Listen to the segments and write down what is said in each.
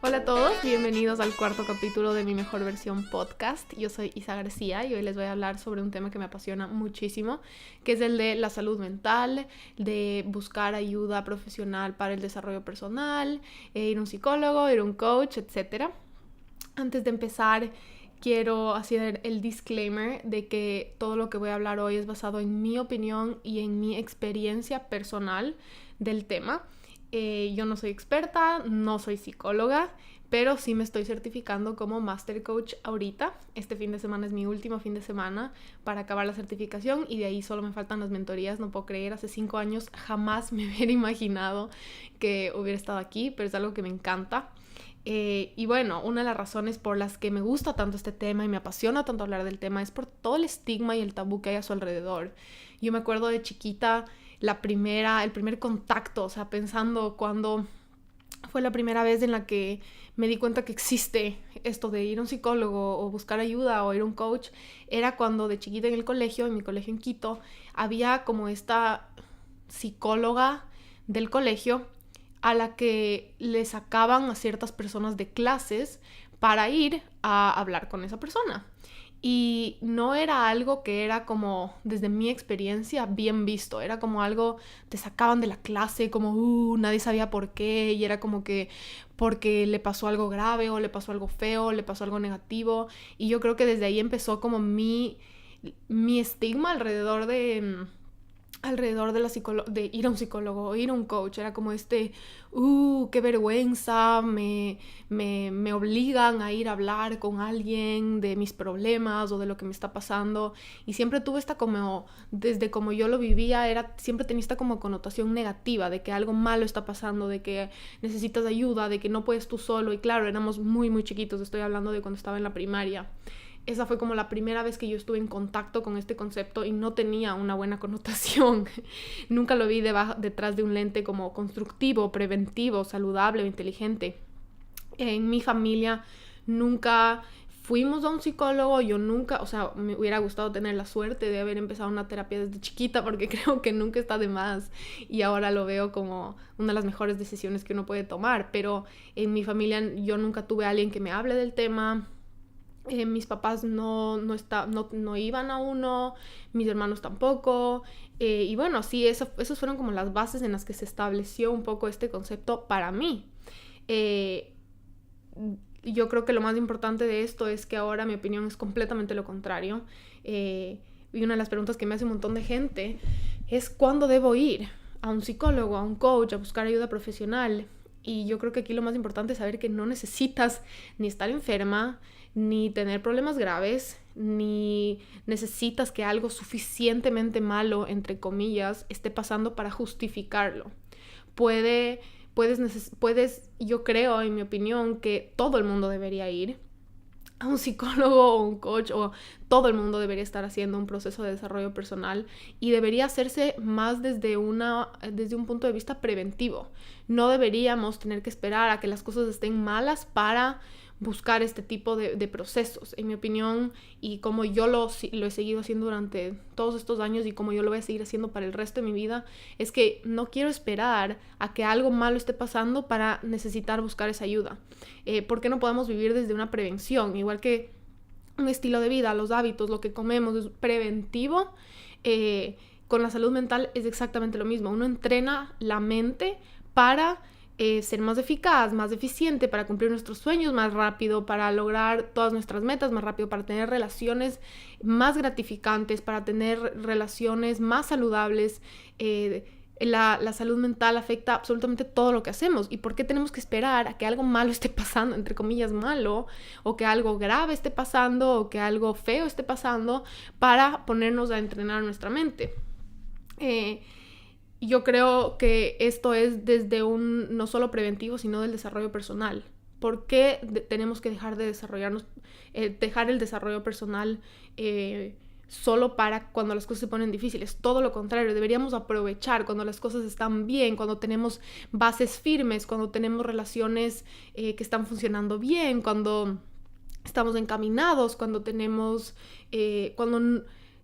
Hola a todos, bienvenidos al cuarto capítulo de Mi Mejor Versión Podcast. Yo soy Isa García y hoy les voy a hablar sobre un tema que me apasiona muchísimo, que es el de la salud mental, de buscar ayuda profesional para el desarrollo personal, ir a un psicólogo, ir a un coach, etc. Antes de empezar, quiero hacer el disclaimer de que todo lo que voy a hablar hoy es basado en mi opinión y en mi experiencia personal del tema. Yo no soy experta, no soy psicóloga, pero sí me estoy certificando como Master Coach ahorita. Este fin de semana es mi último fin de semana para acabar la certificación y de ahí solo me faltan las mentorías. No puedo creer, hace 5 años jamás me hubiera imaginado que hubiera estado aquí, pero es algo que me encanta. Y bueno, una de las razones por las que me gusta tanto este tema y me apasiona tanto hablar del tema es por todo el estigma y el tabú que hay a su alrededor. Yo me acuerdo de chiquita, el primer contacto, o sea, pensando cuando fue la primera vez en la que me di cuenta que existe esto de ir a un psicólogo o buscar ayuda o ir a un coach, era cuando de chiquita en el colegio, en mi colegio en Quito, había como esta psicóloga del colegio a la que le sacaban a ciertas personas de clases para ir a hablar con esa persona. Y no era algo que era como, desde mi experiencia, bien visto. Era como algo, te sacaban de la clase, como nadie sabía por qué. Y era como que porque le pasó algo grave o le pasó algo feo, le pasó algo negativo. Y yo creo que desde ahí empezó como mi estigma alrededor de de ir a un psicólogo o ir a un coach. Era como qué vergüenza, me obligan a ir a hablar con alguien de mis problemas o de lo que me está pasando. Y siempre tuve desde como yo lo vivía, siempre tenía esta como connotación negativa de que algo malo está pasando, de que necesitas ayuda, de que no puedes tú solo. Y claro, éramos muy, muy chiquitos, estoy hablando de cuando estaba en la primaria. Esa fue como la primera vez que yo estuve en contacto con este concepto y no tenía una buena connotación. Nunca lo vi detrás de un lente como constructivo, preventivo, saludable o inteligente. En mi familia nunca fuimos a un psicólogo, me hubiera gustado tener la suerte de haber empezado una terapia desde chiquita porque creo que nunca está de más y ahora lo veo como una de las mejores decisiones que uno puede tomar, pero en mi familia yo nunca tuve a alguien que me hable del tema. Mis papás no iban a uno, mis hermanos tampoco, y bueno, sí, esas fueron como las bases en las que se estableció un poco este concepto para mí. Yo creo que lo más importante de esto es que ahora mi opinión es completamente lo contrario, y una de las preguntas que me hace un montón de gente es ¿cuándo debo ir a un psicólogo, a un coach, a buscar ayuda profesional? Y yo creo que aquí lo más importante es saber que no necesitas ni estar enferma, ni tener problemas graves, ni necesitas que algo suficientemente malo, entre comillas, esté pasando para justificarlo. Yo creo, en mi opinión, que todo el mundo debería ir a un psicólogo o un coach, o todo el mundo debería estar haciendo un proceso de desarrollo personal y debería hacerse más desde un punto de vista preventivo. No deberíamos tener que esperar a que las cosas estén malas para buscar este tipo de procesos. En mi opinión, y como yo lo he seguido haciendo durante todos estos años y como yo lo voy a seguir haciendo para el resto de mi vida, es que no quiero esperar a que algo malo esté pasando para necesitar buscar esa ayuda. ¿Por qué no podemos vivir desde una prevención? Igual que un estilo de vida, los hábitos, lo que comemos es preventivo. Con la salud mental es exactamente lo mismo. Uno entrena la mente para ser más eficaz, más eficiente, para cumplir nuestros sueños más rápido, para lograr todas nuestras metas más rápido, para tener relaciones más gratificantes, para tener relaciones más saludables. La salud mental afecta absolutamente todo lo que hacemos. ¿Y por qué tenemos que esperar a que algo malo esté pasando, entre comillas malo, o que algo grave esté pasando, o que algo feo esté pasando para ponernos a entrenar nuestra mente? Yo creo que esto es desde un no solo preventivo, sino del desarrollo personal. ¿Por qué tenemos que dejar de desarrollarnos, dejar el desarrollo personal solo para cuando las cosas se ponen difíciles? Todo lo contrario, deberíamos aprovechar cuando las cosas están bien, cuando tenemos bases firmes, cuando tenemos relaciones que están funcionando bien, cuando estamos encaminados, cuando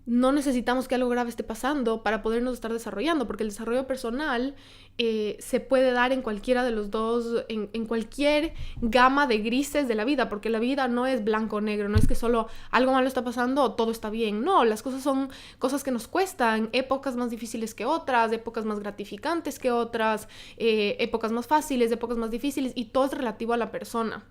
no necesitamos que algo grave esté pasando para podernos estar desarrollando, porque el desarrollo personal se puede dar en cualquiera de los dos, en cualquier gama de grises de la vida, porque la vida no es blanco o negro, no es que solo algo malo está pasando o todo está bien, no, las cosas son cosas que nos cuestan, épocas más difíciles que otras, épocas más gratificantes que otras, épocas más fáciles, épocas más difíciles, y todo es relativo a la persona.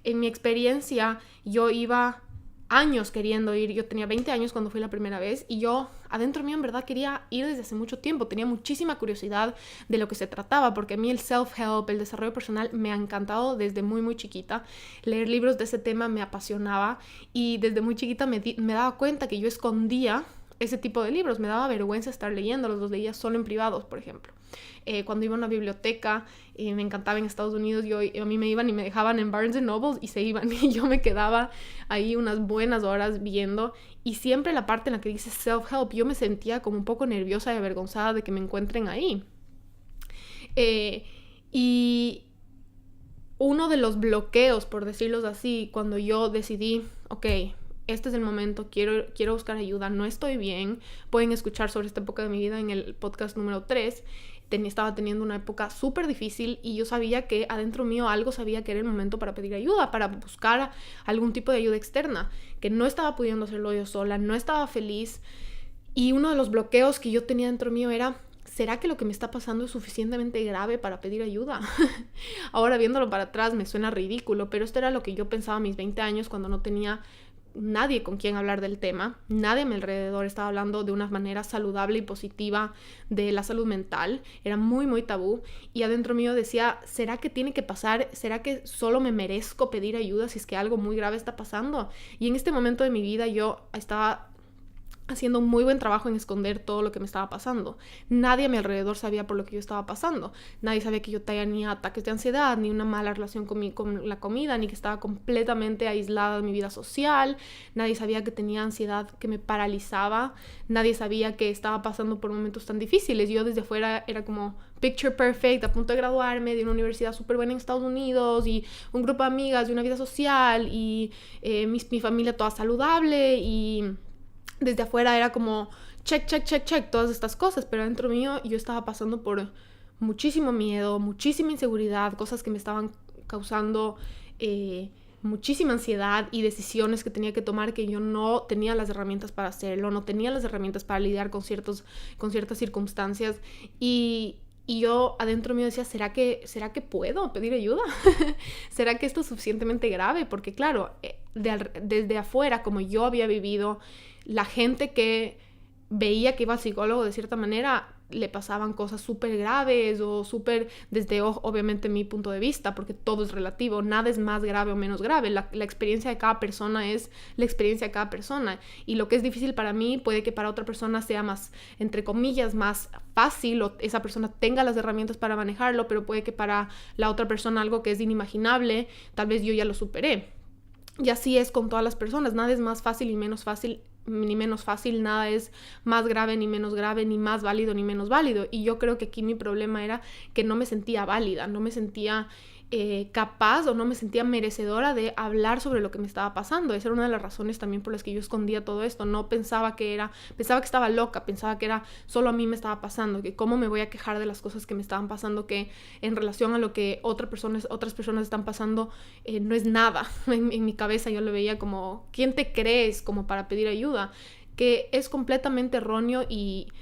En mi experiencia, yo iba años queriendo ir, yo tenía 20 años cuando fui la primera vez y yo adentro mío en verdad quería ir desde hace mucho tiempo, tenía muchísima curiosidad de lo que se trataba, porque a mí el self-help, el desarrollo personal me ha encantado desde muy muy chiquita, leer libros de ese tema me apasionaba y desde muy chiquita me daba cuenta que yo escondía ese tipo de libros, me daba vergüenza estar leyéndolos, los leía solo en privados, por ejemplo. Cuando iba a una biblioteca, me encantaba en Estados Unidos, a mí me iban y me dejaban en Barnes Noble y se iban y yo me quedaba ahí unas buenas horas viendo, y siempre la parte en la que dice self-help yo me sentía como un poco nerviosa y avergonzada de que me encuentren ahí. Y uno de los bloqueos, por decirlo así, cuando yo decidí, ok, este es el momento, quiero buscar ayuda, no estoy bien, pueden escuchar sobre esta época de mi vida en el podcast número 3, estaba teniendo una época súper difícil y yo sabía que adentro mío algo sabía que era el momento para pedir ayuda, para buscar algún tipo de ayuda externa, que no estaba pudiendo hacerlo yo sola, no estaba feliz, y uno de los bloqueos que yo tenía dentro mío era, ¿será que lo que me está pasando es suficientemente grave para pedir ayuda? Ahora viéndolo para atrás me suena ridículo, pero esto era lo que yo pensaba a mis 20 años cuando no tenía nadie con quien hablar del tema, nadie a mi alrededor estaba hablando de una manera saludable y positiva de la salud mental, era muy muy tabú, y adentro mío decía, ¿será que tiene que pasar? ¿Será que solo me merezco pedir ayuda si es que algo muy grave está pasando? Y en este momento de mi vida yo estaba haciendo un muy buen trabajo en esconder todo lo que me estaba pasando. Nadie a mi alrededor sabía por lo que yo estaba pasando. Nadie sabía que yo tenía ataques de ansiedad, ni una mala relación con la comida, ni que estaba completamente aislada de mi vida social. Nadie sabía que tenía ansiedad que me paralizaba. Nadie sabía que estaba pasando por momentos tan difíciles. Yo desde afuera era como picture perfect, a punto de graduarme de una universidad súper buena en Estados Unidos, y un grupo de amigas, y una vida social, y mi familia toda saludable, y desde afuera era como check, todas estas cosas, pero dentro mío yo estaba pasando por muchísimo miedo, muchísima inseguridad, cosas que me estaban causando muchísima ansiedad y decisiones que tenía que tomar que yo no tenía las herramientas para hacerlo, no tenía las herramientas para lidiar con ciertas circunstancias, y yo adentro mío decía, ¿será que puedo pedir ayuda? ¿Será que esto es suficientemente grave? Porque claro, desde afuera, como yo había vivido, la gente que veía que iba al psicólogo de cierta manera le pasaban cosas súper graves o súper, desde obviamente mi punto de vista, porque todo es relativo, nada es más grave o menos grave, la experiencia de cada persona es la experiencia de cada persona, y lo que es difícil para mí puede que para otra persona sea más, entre comillas, más fácil, o esa persona tenga las herramientas para manejarlo, pero puede que para la otra persona algo que es inimaginable, tal vez yo ya lo superé. Y así es con todas las personas, nada es más fácil y menos fácil, ni menos fácil, nada es más grave ni menos grave, ni más válido ni menos válido. Y yo creo que aquí mi problema era que no me sentía válida, no me sentía capaz o no me sentía merecedora de hablar sobre lo que me estaba pasando. Esa era una de las razones también por las que yo escondía todo esto. No pensaba que estaba loca, pensaba que era solo a mí me estaba pasando, que cómo me voy a quejar de las cosas que me estaban pasando, que en relación a lo que otras personas están pasando no es nada. En mi cabeza yo lo veía como, ¿quién te crees como para pedir ayuda? Que es completamente erróneo y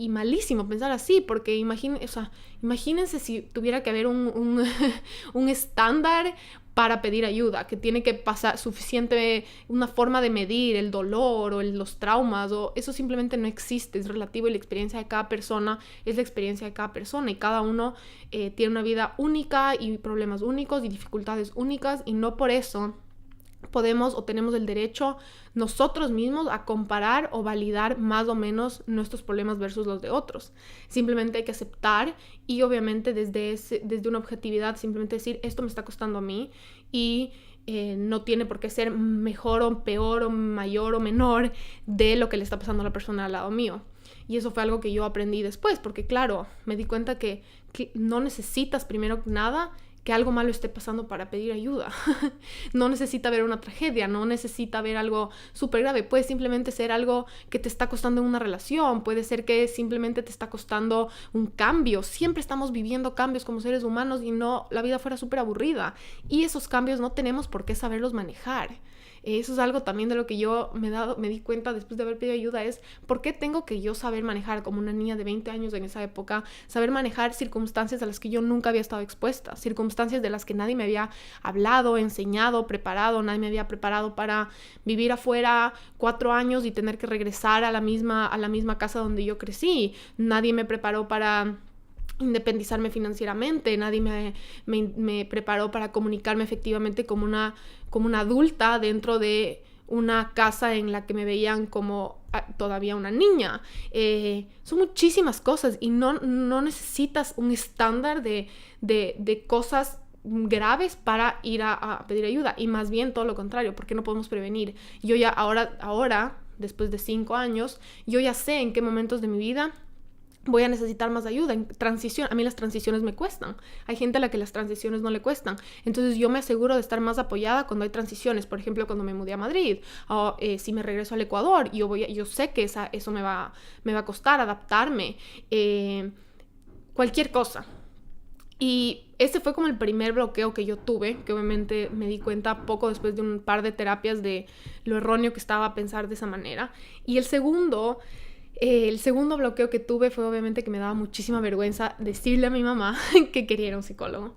malísimo pensar así, porque imagínense si tuviera que haber un estándar para pedir ayuda, que tiene que pasar una forma de medir el dolor o los traumas, o eso simplemente no existe, es relativo, y la experiencia de cada persona es la experiencia de cada persona, y cada uno tiene una vida única y problemas únicos y dificultades únicas, y no por eso podemos o tenemos el derecho nosotros mismos a comparar o validar más o menos nuestros problemas versus los de otros. Simplemente hay que aceptar, y obviamente desde una objetividad simplemente decir, esto me está costando a mí, y no tiene por qué ser mejor o peor o mayor o menor de lo que le está pasando a la persona al lado mío. Y eso fue algo que yo aprendí después, porque claro, me di cuenta que no necesitas primero nada que algo malo esté pasando para pedir ayuda. No necesita ver una tragedia, no necesita ver algo súper grave. Puede simplemente ser algo que te está costando en una relación, puede ser que simplemente te está costando un cambio. Siempre estamos viviendo cambios como seres humanos y no, la vida fuera súper aburrida. Y esos cambios no tenemos por qué saberlos manejar. Eso es algo también de lo que yo me di cuenta después de haber pedido ayuda, es por qué tengo que yo saber manejar, como una niña de 20 años en esa época, saber manejar circunstancias a las que yo nunca había estado expuesta, circunstancias de las que nadie me había hablado, enseñado, preparado, nadie me había preparado para vivir afuera 4 años y tener que regresar a la misma casa donde yo crecí. Nadie me preparó para independizarme financieramente, nadie me preparó para comunicarme efectivamente como una adulta dentro de una casa en la que me veían como todavía una niña. Son muchísimas cosas y no necesitas un estándar de cosas graves para ir a pedir ayuda, y más bien todo lo contrario, porque no podemos prevenir. Yo ya ahora, después de 5 años, yo ya sé en qué momentos de mi vida voy a necesitar más ayuda. En transición, a mí las transiciones me cuestan. Hay gente a la que las transiciones no le cuestan. Entonces yo me aseguro de estar más apoyada cuando hay transiciones. Por ejemplo, cuando me mudé a Madrid, o si me regreso al Ecuador, yo sé que eso me va a costar adaptarme. Cualquier cosa. Y ese fue como el primer bloqueo que yo tuve, que obviamente me di cuenta poco después de un par de terapias de lo erróneo que estaba a pensar de esa manera. Y el segundo bloqueo que tuve fue obviamente que me daba muchísima vergüenza decirle a mi mamá que quería ir a un psicólogo.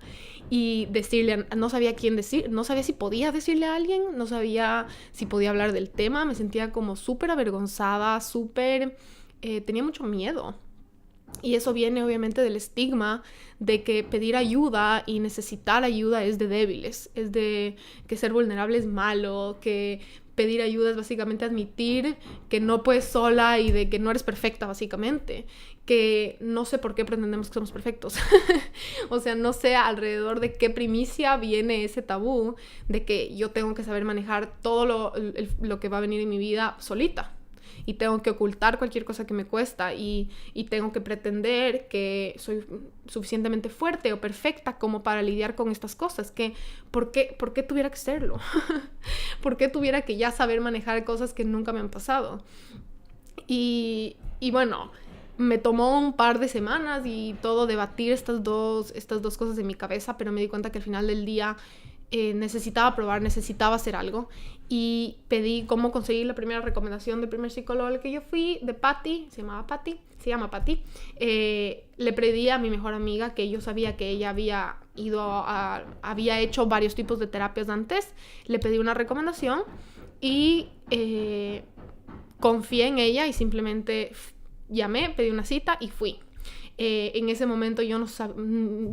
Y decirle, no sabía quién decir, no sabía si podía decirle a alguien, no sabía si podía hablar del tema, me sentía como súper avergonzada, tenía mucho miedo. Y eso viene obviamente del estigma de que pedir ayuda y necesitar ayuda es de débiles, es de que ser vulnerable es malo, que pedir ayuda es básicamente admitir que no puedes sola y de que no eres perfecta, básicamente. Que no sé por qué pretendemos que somos perfectos. O sea, no sé alrededor de qué primicia viene ese tabú de que yo tengo que saber manejar todo lo que va a venir en mi vida solita. Y tengo que ocultar cualquier cosa que me cuesta y tengo que pretender que soy suficientemente fuerte o perfecta como para lidiar con estas cosas. ¿Por qué tuviera que serlo? ¿Por qué tuviera que ya saber manejar cosas que nunca me han pasado? Y bueno, me tomó un par de semanas y todo debatir estas dos cosas en mi cabeza, pero me di cuenta que al final del día necesitaba probar, necesitaba hacer algo, y pedí cómo conseguir la primera recomendación del primer psicólogo al que yo fui, de Patty, se llama Patty. Le pedí a mi mejor amiga, que yo sabía que ella había hecho varios tipos de terapias antes, le pedí una recomendación y confié en ella y simplemente llamé, pedí una cita y fui. En ese momento yo no sabía,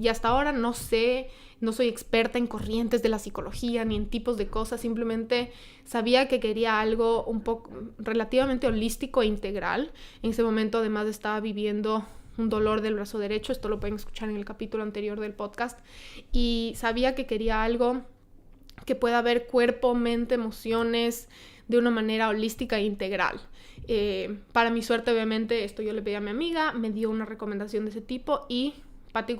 y hasta ahora no soy experta en corrientes de la psicología ni en tipos de cosas, simplemente sabía que quería algo un poco relativamente holístico e integral. En ese momento además estaba viviendo un dolor del brazo derecho, esto lo pueden escuchar en el capítulo anterior del podcast, y sabía que quería algo que pueda ver cuerpo, mente, emociones de una manera holística e integral. Para mi suerte, obviamente, esto yo le pedí a mi amiga, me dio una recomendación de ese tipo y Patty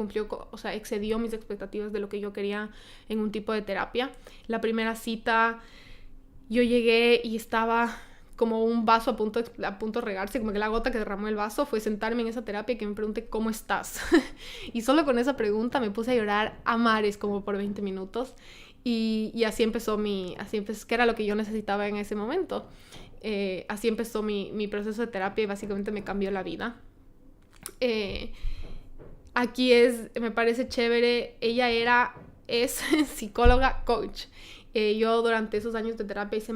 excedió mis expectativas de lo que yo quería en un tipo de terapia. La primera cita, yo llegué y estaba como un vaso a punto de regarse, como que la gota que derramó el vaso fue sentarme en esa terapia y que me pregunte ¿cómo estás? Y solo con esa pregunta me puse a llorar a mares como por 20 minutos. Y así empezó que era lo que yo necesitaba en ese momento. Así empezó mi proceso de terapia y básicamente me cambió la vida. Aquí me parece chévere, ella es psicóloga coach. Yo durante esos años de terapia hice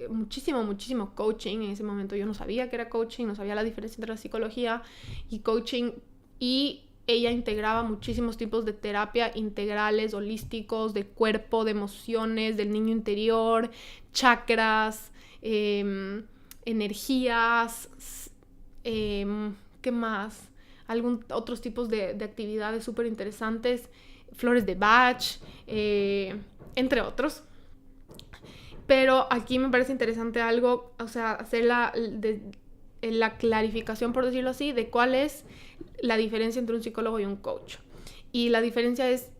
muchísimo coaching. En ese momento yo no sabía qué era coaching, no sabía la diferencia entre la psicología y coaching, y ella integraba muchísimos tipos de terapia integrales, holísticos, de cuerpo, de emociones, del niño interior, chakras, energías, ¿qué más? Otros tipos de actividades súper interesantes, flores de Bach, entre otros. Pero aquí me parece interesante algo, o sea, hacer la clarificación, por decirlo así, de cuál es la diferencia entre un psicólogo y un coach. Y la diferencia es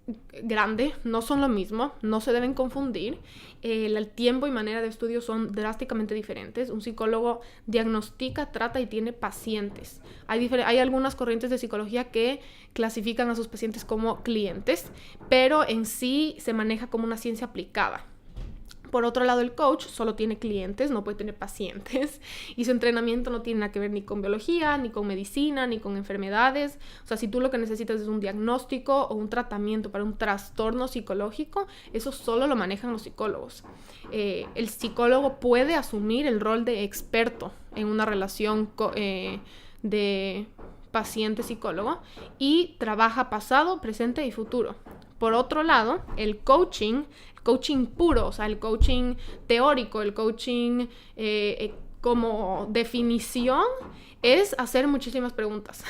grande, no son lo mismo, no se deben confundir. El tiempo y manera de estudio son drásticamente diferentes. Un psicólogo diagnostica, trata y tiene pacientes. Hay algunas corrientes de psicología que clasifican a sus pacientes como clientes, pero en sí se maneja como una ciencia aplicada. Por otro lado, el coach solo tiene clientes, no puede tener pacientes, y su entrenamiento no tiene nada que ver ni con biología, ni con medicina, ni con enfermedades. O sea, si tú lo que necesitas es un diagnóstico o un tratamiento para un trastorno psicológico, eso solo lo manejan los psicólogos. El psicólogo puede asumir el rol de experto en una relación de paciente-psicólogo y trabaja pasado, presente y futuro. Por otro lado, el coaching puro, o sea, el coaching teórico, el coaching como definición, es hacer muchísimas preguntas.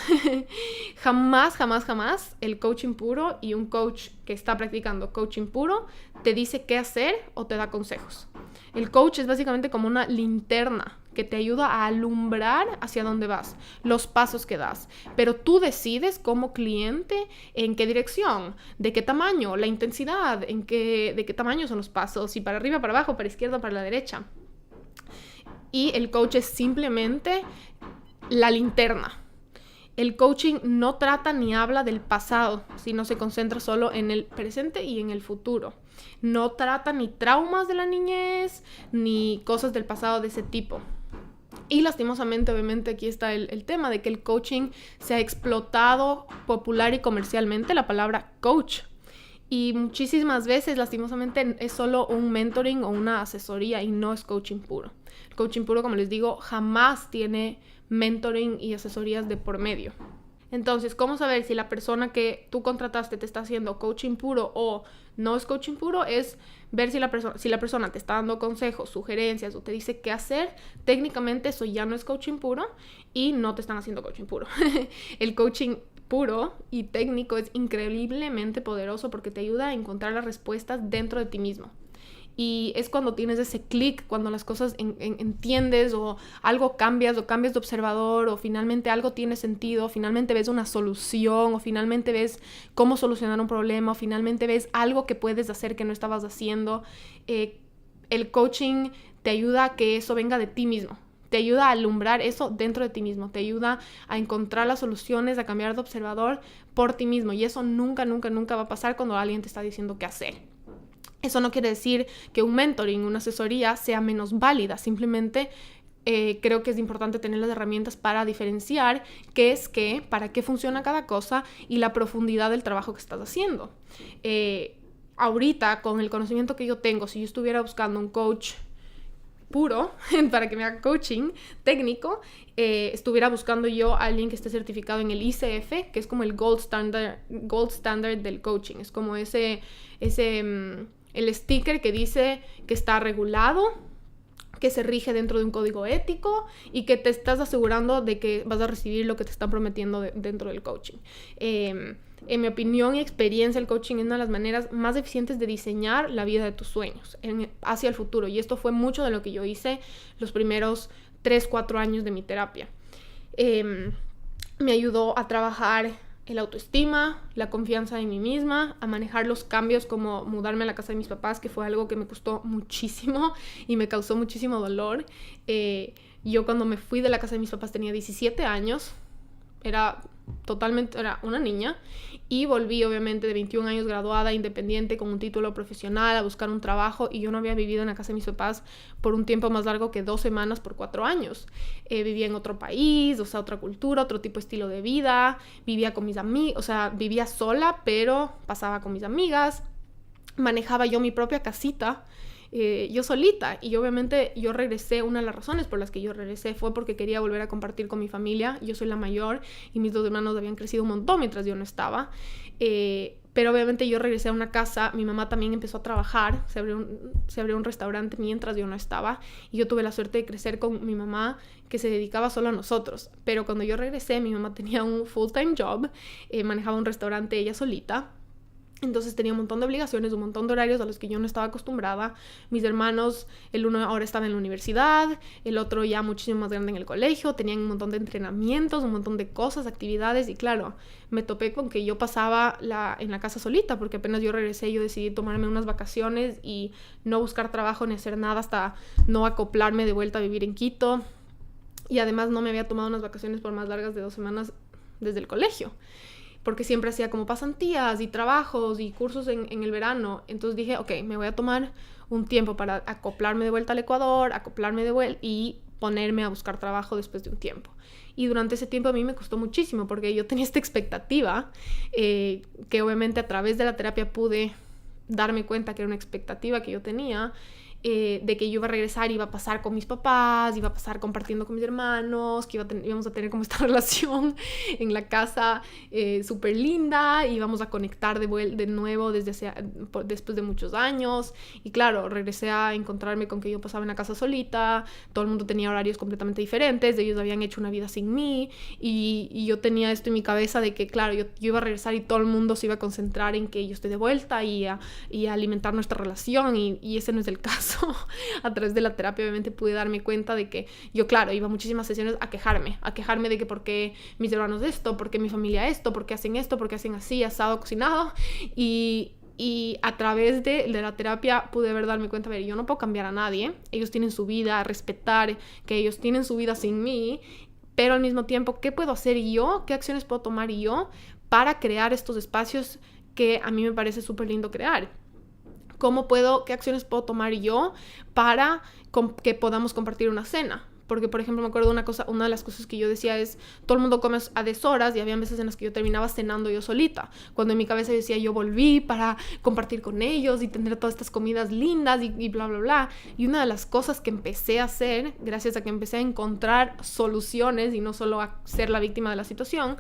Jamás el coaching puro y un coach que está practicando coaching puro te dice qué hacer o te da consejos. El coach es básicamente como una linterna que te ayuda a alumbrar hacia dónde vas, los pasos que das. Pero tú decides como cliente en qué dirección, de qué tamaño, la intensidad, de qué tamaño son los pasos, si para arriba, para abajo, para izquierda, para la derecha. Y el coach es simplemente la linterna. El coaching no trata ni habla del pasado, sino se concentra solo en el presente y en el futuro. No trata ni traumas de la niñez, ni cosas del pasado de ese tipo. Y lastimosamente, obviamente, aquí está el tema de que el coaching se ha explotado popular y comercialmente, la palabra coach. Y muchísimas veces, lastimosamente, es solo un mentoring o una asesoría y no es coaching puro. El coaching puro, como les digo, jamás tiene mentoring y asesorías de por medio. Entonces, ¿cómo saber si la persona que tú contrataste te está haciendo coaching puro o no es coaching puro? Es ver si la persona te está dando consejos, sugerencias o te dice qué hacer. Técnicamente eso ya no es coaching puro y no te están haciendo coaching puro. El coaching puro y técnico es increíblemente poderoso porque te ayuda a encontrar las respuestas dentro de ti mismo. Y es cuando tienes ese clic, cuando las cosas entiendes o algo cambias o cambias de observador o finalmente algo tiene sentido, o finalmente ves una solución o finalmente ves cómo solucionar un problema o finalmente ves algo que puedes hacer que no estabas haciendo. El coaching te ayuda a que eso venga de ti mismo. Te ayuda a alumbrar eso dentro de ti mismo. Te ayuda a encontrar las soluciones, a cambiar de observador por ti mismo. Y eso nunca va a pasar cuando alguien te está diciendo qué hacer. Eso no quiere decir que un mentoring, una asesoría sea menos válida. Simplemente creo que es importante tener las herramientas para diferenciar qué es qué, para qué funciona cada cosa y la profundidad del trabajo que estás haciendo. Ahorita, con el conocimiento que yo tengo, si yo estuviera buscando un coach puro para que me haga coaching técnico, estuviera buscando yo a alguien que esté certificado en el ICF, que es como el gold standard del coaching. Es como el sticker que dice que está regulado, que se rige dentro de un código ético y que te estás asegurando de que vas a recibir lo que te están prometiendo dentro del coaching. En mi opinión y experiencia, el coaching es una de las maneras más eficientes de diseñar la vida de tus sueños hacia el futuro. Y esto fue mucho de lo que yo hice los primeros 3-4 años de mi terapia. Me ayudó a trabajar el autoestima, la confianza en mí misma, a manejar los cambios como mudarme a la casa de mis papás, que fue algo que me costó muchísimo y me causó muchísimo dolor. Yo cuando me fui de la casa de mis papás tenía 17 años, era una niña, y volví obviamente de 21 años graduada, independiente, con un título profesional, a buscar un trabajo, y yo no había vivido en la casa de mis papás por un tiempo más largo que 2 semanas por 4 años. Vivía en otro país, o sea, otra cultura, otro tipo de estilo de vida, vivía con mis amigos, o sea, vivía sola, pero pasaba con mis amigas, manejaba yo mi propia casita, yo solita, y obviamente yo regresé. Una de las razones por las que yo regresé fue porque quería volver a compartir con mi familia. Yo soy la mayor y mis 2 hermanos habían crecido un montón mientras yo no estaba, pero obviamente yo regresé a una casa. Mi mamá también empezó a trabajar, se abrió un restaurante mientras yo no estaba, y yo tuve la suerte de crecer con mi mamá, que se dedicaba solo a nosotros. Pero cuando yo regresé, mi mamá tenía un full-time job, manejaba un restaurante ella solita. Entonces tenía un montón de obligaciones, un montón de horarios a los que yo no estaba acostumbrada. Mis hermanos, el uno ahora estaba en la universidad, el otro ya muchísimo más grande en el colegio, tenían un montón de entrenamientos, un montón de cosas, actividades, y claro, me topé con que yo pasaba en la casa solita, porque apenas yo regresé yo decidí tomarme unas vacaciones y no buscar trabajo ni hacer nada hasta no acoplarme de vuelta a vivir en Quito. Y además no me había tomado unas vacaciones por más largas de 2 semanas desde el colegio, porque siempre hacía como pasantías y trabajos y cursos en el verano. Entonces dije, ok, me voy a tomar un tiempo para acoplarme de vuelta al Ecuador, acoplarme de vuelta y ponerme a buscar trabajo después de un tiempo. Y durante ese tiempo a mí me costó muchísimo, porque yo tenía esta expectativa, que obviamente a través de la terapia pude darme cuenta que era una expectativa que yo tenía, de que yo iba a regresar, iba a pasar con mis papás, iba a pasar compartiendo con mis hermanos, que íbamos a tener como esta relación en la casa súper linda, íbamos a conectar de nuevo después de muchos años. Y claro, regresé a encontrarme con que yo pasaba en la casa solita, todo el mundo tenía horarios completamente diferentes, ellos habían hecho una vida sin mí, y yo tenía esto en mi cabeza de que claro, yo iba a regresar y todo el mundo se iba a concentrar en que yo estoy de vuelta y a alimentar nuestra relación, y ese no es el caso. A través de la terapia obviamente pude darme cuenta de que yo, claro, iba a muchísimas sesiones a quejarme de que por qué mis hermanos esto, por qué mi familia esto, por qué hacen así, asado, cocinado, y a través de la terapia pude darme cuenta, a ver, yo no puedo cambiar a nadie, ellos tienen su vida, respetar que ellos tienen su vida sin mí, pero al mismo tiempo, ¿qué puedo hacer yo? ¿Qué acciones puedo tomar yo para crear estos espacios que a mí me parece súper lindo crear? ¿Qué acciones puedo tomar yo para que podamos compartir una cena? Porque, por ejemplo, me acuerdo una de las cosas que yo decía es, todo el mundo come a deshoras, y había veces en las que yo terminaba cenando yo solita, cuando en mi cabeza decía, yo volví para compartir con ellos y tener todas estas comidas lindas y bla, bla, bla. Y una de las cosas que empecé a hacer, gracias a que empecé a encontrar soluciones y no solo a ser la víctima de la situación,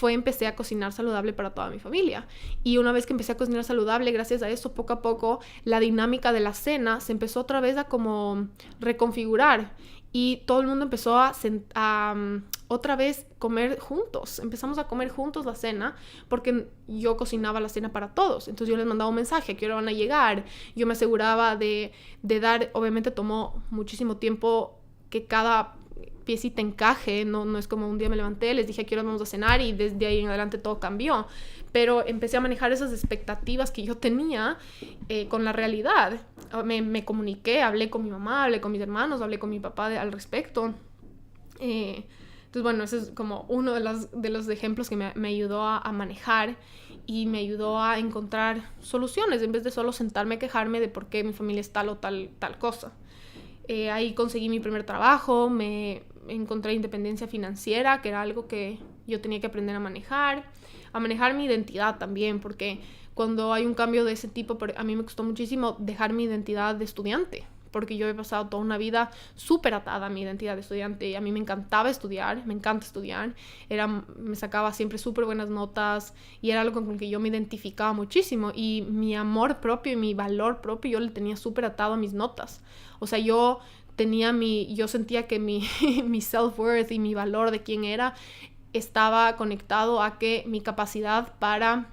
empecé a cocinar saludable para toda mi familia. Y una vez que empecé a cocinar saludable, gracias a eso, poco a poco, la dinámica de la cena se empezó otra vez a como reconfigurar. Y todo el mundo empezó a otra vez comer juntos. Empezamos a comer juntos la cena, porque yo cocinaba la cena para todos. Entonces yo les mandaba un mensaje, ¿qué hora van a llegar? Yo me aseguraba de dar, obviamente tomó muchísimo tiempo que cada piecita encaje, no es como un día me levanté, les dije, ¿a qué hora vamos a cenar? Y desde ahí en adelante todo cambió. Pero empecé a manejar esas expectativas que yo tenía con la realidad. Me comuniqué, hablé con mi mamá, hablé con mis hermanos, hablé con mi papá al respecto. Entonces, bueno, ese es como uno de los ejemplos que me ayudó a manejar y me ayudó a encontrar soluciones en vez de solo sentarme a quejarme de por qué mi familia es tal o tal cosa. Ahí conseguí mi primer trabajo, me encontré independencia financiera, que era algo que yo tenía que aprender a manejar mi identidad también, porque cuando hay un cambio de ese tipo, a mí me costó muchísimo dejar mi identidad de estudiante, porque yo he pasado toda una vida súper atada a mi identidad de estudiante, y a mí me encanta estudiar, me sacaba siempre súper buenas notas, y era algo con el que yo me identificaba muchísimo, y mi amor propio y mi valor propio yo le tenía súper atado a mis notas. O sea, yo sentía que mi self-worth y mi valor de quién era estaba conectado a que mi capacidad para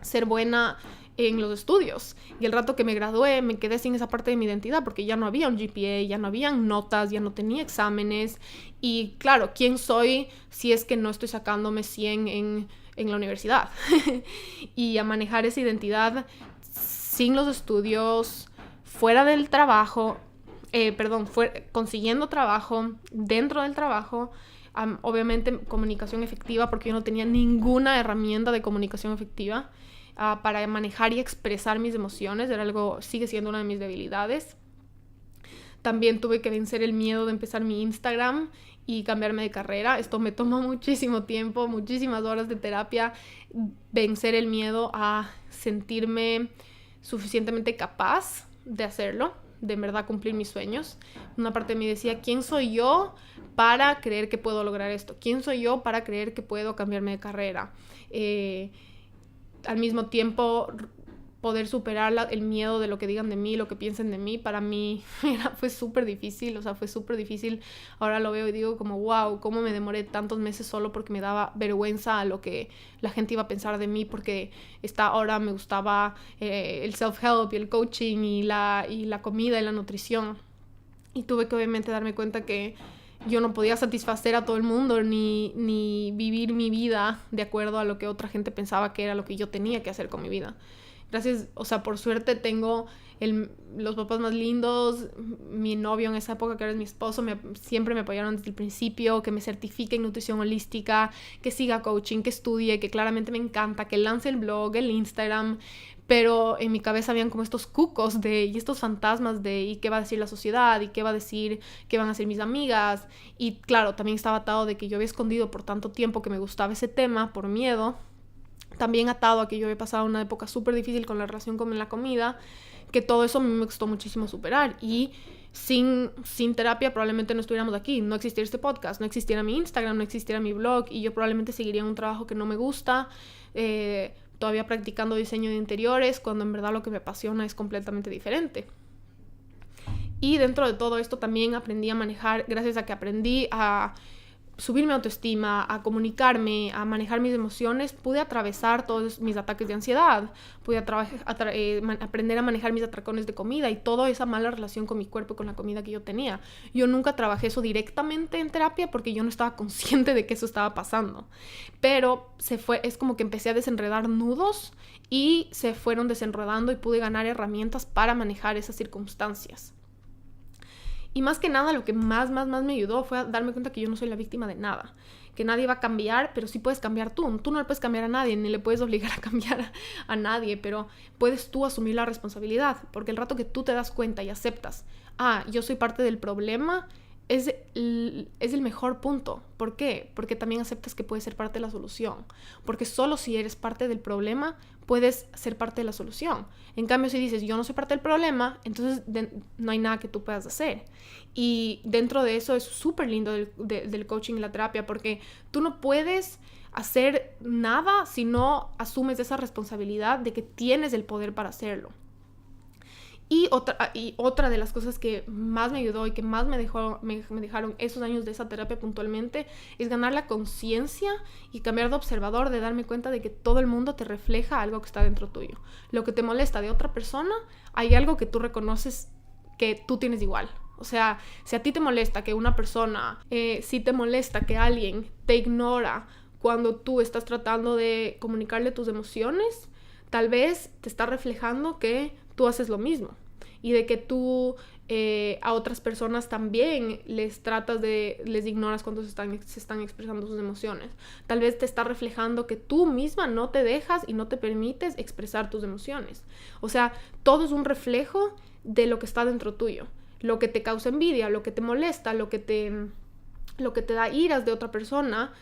ser buena en los estudios. Y el rato que me gradué me quedé sin esa parte de mi identidad, porque ya no había un GPA, ya no habían notas, ya no tenía exámenes. Y claro, ¿quién soy si es que no estoy sacándome 100 en la universidad? Y a manejar esa identidad sin los estudios, fuera del trabajo, consiguiendo trabajo, dentro del trabajo. Obviamente comunicación efectiva, porque yo no tenía ninguna herramienta de comunicación efectiva para manejar y expresar mis emociones. Sigue siendo una de mis debilidades. También tuve que vencer el miedo de empezar mi Instagram y cambiarme de carrera. Esto me tomó muchísimo tiempo, muchísimas horas de terapia, vencer el miedo a sentirme suficientemente capaz de hacerlo, de en verdad cumplir mis sueños. Una parte de mí decía, ¿quién soy yo para creer que puedo lograr esto? ¿Quién soy yo para creer que puedo cambiarme de carrera? Al mismo tiempo poder superar el miedo de lo que digan de mí, lo que piensen de mí, para mí fue súper difícil, o sea, fue súper difícil. Ahora lo veo y digo como, wow, cómo me demoré tantos meses solo porque me daba vergüenza a lo que la gente iba a pensar de mí, porque ahora me gustaba el self-help y el coaching y la comida y la nutrición. Y tuve que obviamente darme cuenta que yo no podía satisfacer a todo el mundo ni vivir mi vida de acuerdo a lo que otra gente pensaba que era lo que yo tenía que hacer con mi vida. Gracias, o sea, por suerte tengo los papás más lindos, mi novio en esa época, que ahora es mi esposo, siempre me apoyaron desde el principio, que me certifique en nutrición holística, que siga coaching, que estudie, que claramente me encanta, que lance el blog, el Instagram, pero en mi cabeza habían como estos cucos y estos fantasmas ¿y qué va a decir la sociedad? ¿Y qué va a decir? ¿Qué van a hacer mis amigas? Y claro, también estaba atado de que yo había escondido por tanto tiempo que me gustaba ese tema por miedo. También atado a que yo había pasado una época súper difícil con la relación con la comida, que todo eso a mí me costó muchísimo superar. Y sin terapia probablemente no estuviéramos aquí, no existiera este podcast, no existiera mi Instagram, no existiera mi blog, y yo probablemente seguiría en un trabajo que no me gusta, todavía practicando diseño de interiores, cuando en verdad lo que me apasiona es completamente diferente. Y dentro de todo esto también aprendí a manejar, gracias a que aprendí a subir mi autoestima, a comunicarme, a manejar mis emociones, pude atravesar todos mis ataques de ansiedad, pude aprender a manejar mis atracones de comida y toda esa mala relación con mi cuerpo y con la comida que yo tenía. Yo nunca trabajé eso directamente en terapia porque yo no estaba consciente de que eso estaba pasando, pero es como que empecé a desenredar nudos y se fueron desenredando y pude ganar herramientas para manejar esas circunstancias. Y más que nada, lo que más me ayudó fue a darme cuenta que yo no soy la víctima de nada, que nadie va a cambiar, pero sí puedes cambiar tú. Tú no le puedes cambiar a nadie, ni le puedes obligar a cambiar a nadie, pero puedes tú asumir la responsabilidad, porque el rato que tú te das cuenta y aceptas, yo soy parte del problema, es el mejor punto. ¿Por qué? Porque también aceptas que puedes ser parte de la solución. Porque solo si eres parte del problema, puedes ser parte de la solución. En cambio, si dices, yo no soy parte del problema, entonces no hay nada que tú puedas hacer. Y dentro de eso es súper lindo del coaching y la terapia, porque tú no puedes hacer nada si no asumes esa responsabilidad de que tienes el poder para hacerlo. Y otra de las cosas que más me ayudó y que más me dejaron esos años de esa terapia puntualmente es ganar la conciencia y cambiar de observador, de darme cuenta de que todo el mundo te refleja algo que está dentro tuyo. Lo que te molesta de otra persona, hay algo que tú reconoces que tú tienes igual. O sea, si a ti te molesta que una persona, si te molesta que alguien te ignora cuando tú estás tratando de comunicarle tus emociones, tal vez te está reflejando que tú haces lo mismo y de que tú a otras personas también les ignoras cuando se están expresando sus emociones. Tal vez te está reflejando que tú misma no te dejas y no te permites expresar tus emociones. O sea, todo es un reflejo de lo que está dentro tuyo. Lo que te causa envidia, lo que te molesta, lo que te da iras de otra persona,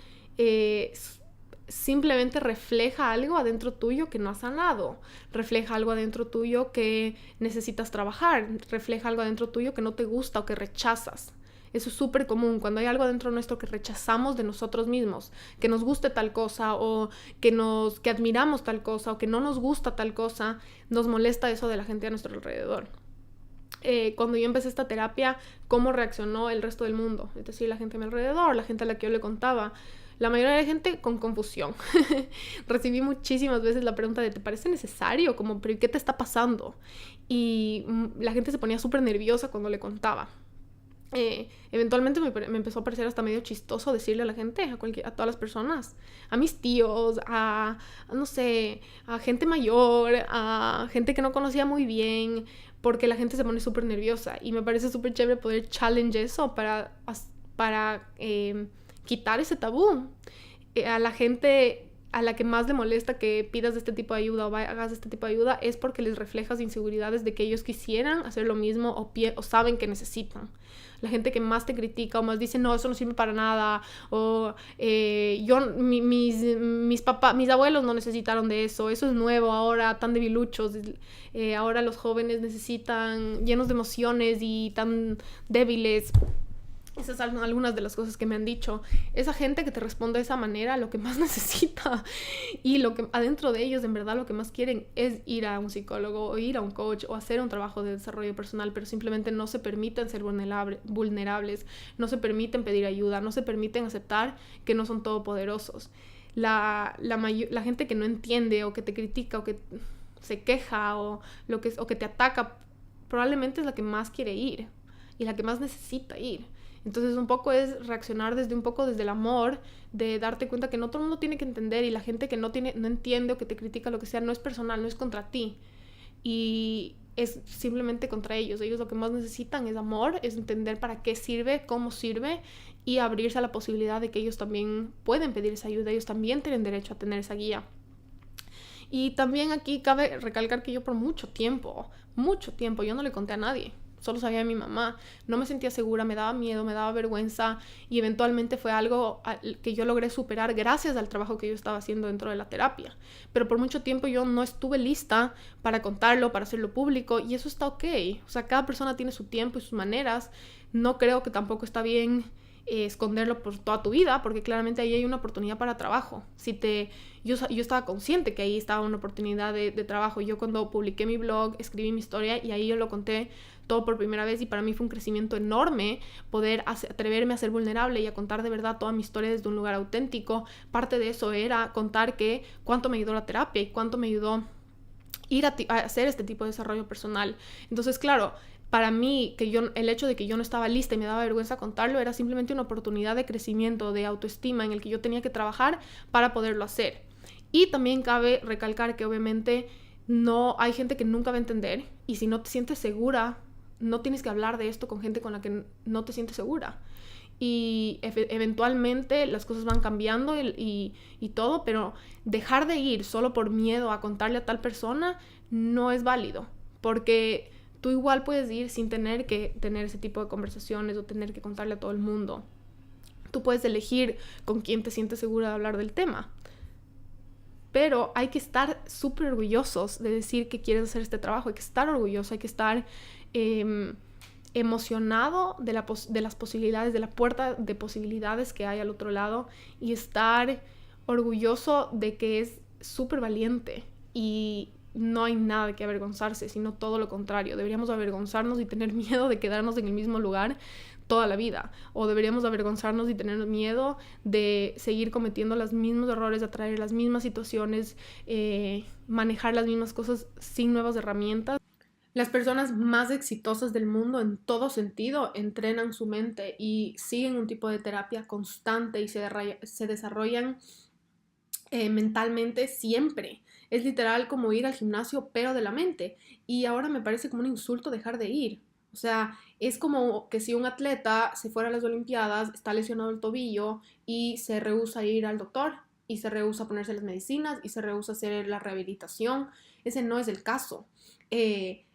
simplemente refleja algo adentro tuyo que no has sanado, refleja algo adentro tuyo que necesitas trabajar, refleja algo adentro tuyo que no te gusta o que rechazas. Eso es súper común, cuando hay algo adentro nuestro que rechazamos de nosotros mismos, que nos guste tal cosa o que admiramos tal cosa o que no nos gusta tal cosa, nos molesta eso de la gente a nuestro alrededor. Cuando yo empecé esta terapia, ¿cómo reaccionó el resto del mundo? Es decir, la gente a mi alrededor, la gente a la que yo le contaba. La mayoría de la gente con confusión. Recibí muchísimas veces la pregunta de ¿te parece necesario? Como, ¿pero qué te está pasando? Y la gente se ponía súper nerviosa cuando le contaba. Eventualmente me empezó a parecer hasta medio chistoso decirle a la gente, a todas las personas, a mis tíos, no sé, a gente mayor, a gente que no conocía muy bien, porque la gente se pone súper nerviosa y me parece súper chévere poder challenge eso para quitar ese tabú. A la gente a la que más le molesta que pidas este tipo de ayuda o hagas este tipo de ayuda es porque les reflejas inseguridades de que ellos quisieran hacer lo mismo o saben que necesitan. La gente que más te critica o más dice no, eso no sirve para nada, o mis abuelos no necesitaron de eso es nuevo ahora, tan debiluchos, ahora los jóvenes necesitan llenos de emociones y tan débiles. Esas son algunas de las cosas que me han dicho. Esa gente que te responde de esa manera, lo que más necesita y lo que adentro de ellos, en verdad, lo que más quieren es ir a un psicólogo o ir a un coach o hacer un trabajo de desarrollo personal, pero simplemente no se permiten ser vulnerables, no se permiten pedir ayuda, no se permiten aceptar que no son todopoderosos. La gente que no entiende o que te critica o que se queja o que te ataca, probablemente es la que más quiere ir y la que más necesita ir. Entonces un poco es reaccionar desde el amor, de darte cuenta que no todo el mundo tiene que entender, y la gente que no entiende o que te critica, lo que sea, no es personal, no es contra ti. Y es simplemente contra ellos. Ellos lo que más necesitan es amor, es entender para qué sirve, cómo sirve, y abrirse a la posibilidad de que ellos también pueden pedir esa ayuda, ellos también tienen derecho a tener esa guía. Y también aquí cabe recalcar que yo por mucho tiempo, yo no le conté a nadie. Solo sabía de mi mamá, no me sentía segura, me daba miedo, me daba vergüenza, y eventualmente fue algo que yo logré superar gracias al trabajo que yo estaba haciendo dentro de la terapia. Pero por mucho tiempo yo no estuve lista para contarlo, para hacerlo público, y eso está ok. O sea, cada persona tiene su tiempo y sus maneras. No creo que tampoco está bien esconderlo por toda tu vida, porque claramente ahí hay una oportunidad para trabajo. Yo estaba consciente que ahí estaba una oportunidad de trabajo. Yo cuando publiqué mi blog, escribí mi historia y ahí yo lo conté todo por primera vez, y para mí fue un crecimiento enorme poder atreverme a ser vulnerable y a contar de verdad toda mi historia desde un lugar auténtico. Parte de eso era contar cuánto me ayudó la terapia y cuánto me ayudó ir a hacer este tipo de desarrollo personal. Entonces, claro, para mí, el hecho de que yo no estaba lista y me daba vergüenza contarlo, era simplemente una oportunidad de crecimiento, de autoestima, en el que yo tenía que trabajar para poderlo hacer. Y también cabe recalcar que obviamente no hay gente que nunca va a entender, y si no te sientes segura, no tienes que hablar de esto con gente con la que no te sientes segura. Y eventualmente las cosas van cambiando y todo, pero dejar de ir solo por miedo a contarle a tal persona no es válido, porque tú igual puedes ir sin tener que tener ese tipo de conversaciones o tener que contarle a todo el mundo. Tú puedes elegir con quién te sientes segura de hablar del tema, pero hay que estar súper orgullosos de decir que quieres hacer este trabajo. Hay que estar orgulloso, hay que estar emocionado de las posibilidades, de la puerta de posibilidades que hay al otro lado, y estar orgulloso de que es súper valiente y no hay nada de que avergonzarse, sino todo lo contrario. Deberíamos avergonzarnos y tener miedo de quedarnos en el mismo lugar toda la vida, o deberíamos avergonzarnos y tener miedo de seguir cometiendo los mismos errores, de atraer las mismas situaciones, manejar las mismas cosas sin nuevas herramientas. Las personas más exitosas del mundo en todo sentido entrenan su mente y siguen un tipo de terapia constante y se desarrollan mentalmente siempre. Es literal como ir al gimnasio, pero de la mente. Y ahora me parece como un insulto dejar de ir. O sea, es como que si un atleta se fuera a las Olimpiadas, está lesionado el tobillo y se rehúsa a ir al doctor, y se rehúsa a ponerse las medicinas, y se rehúsa a hacer la rehabilitación. Ese no es el caso.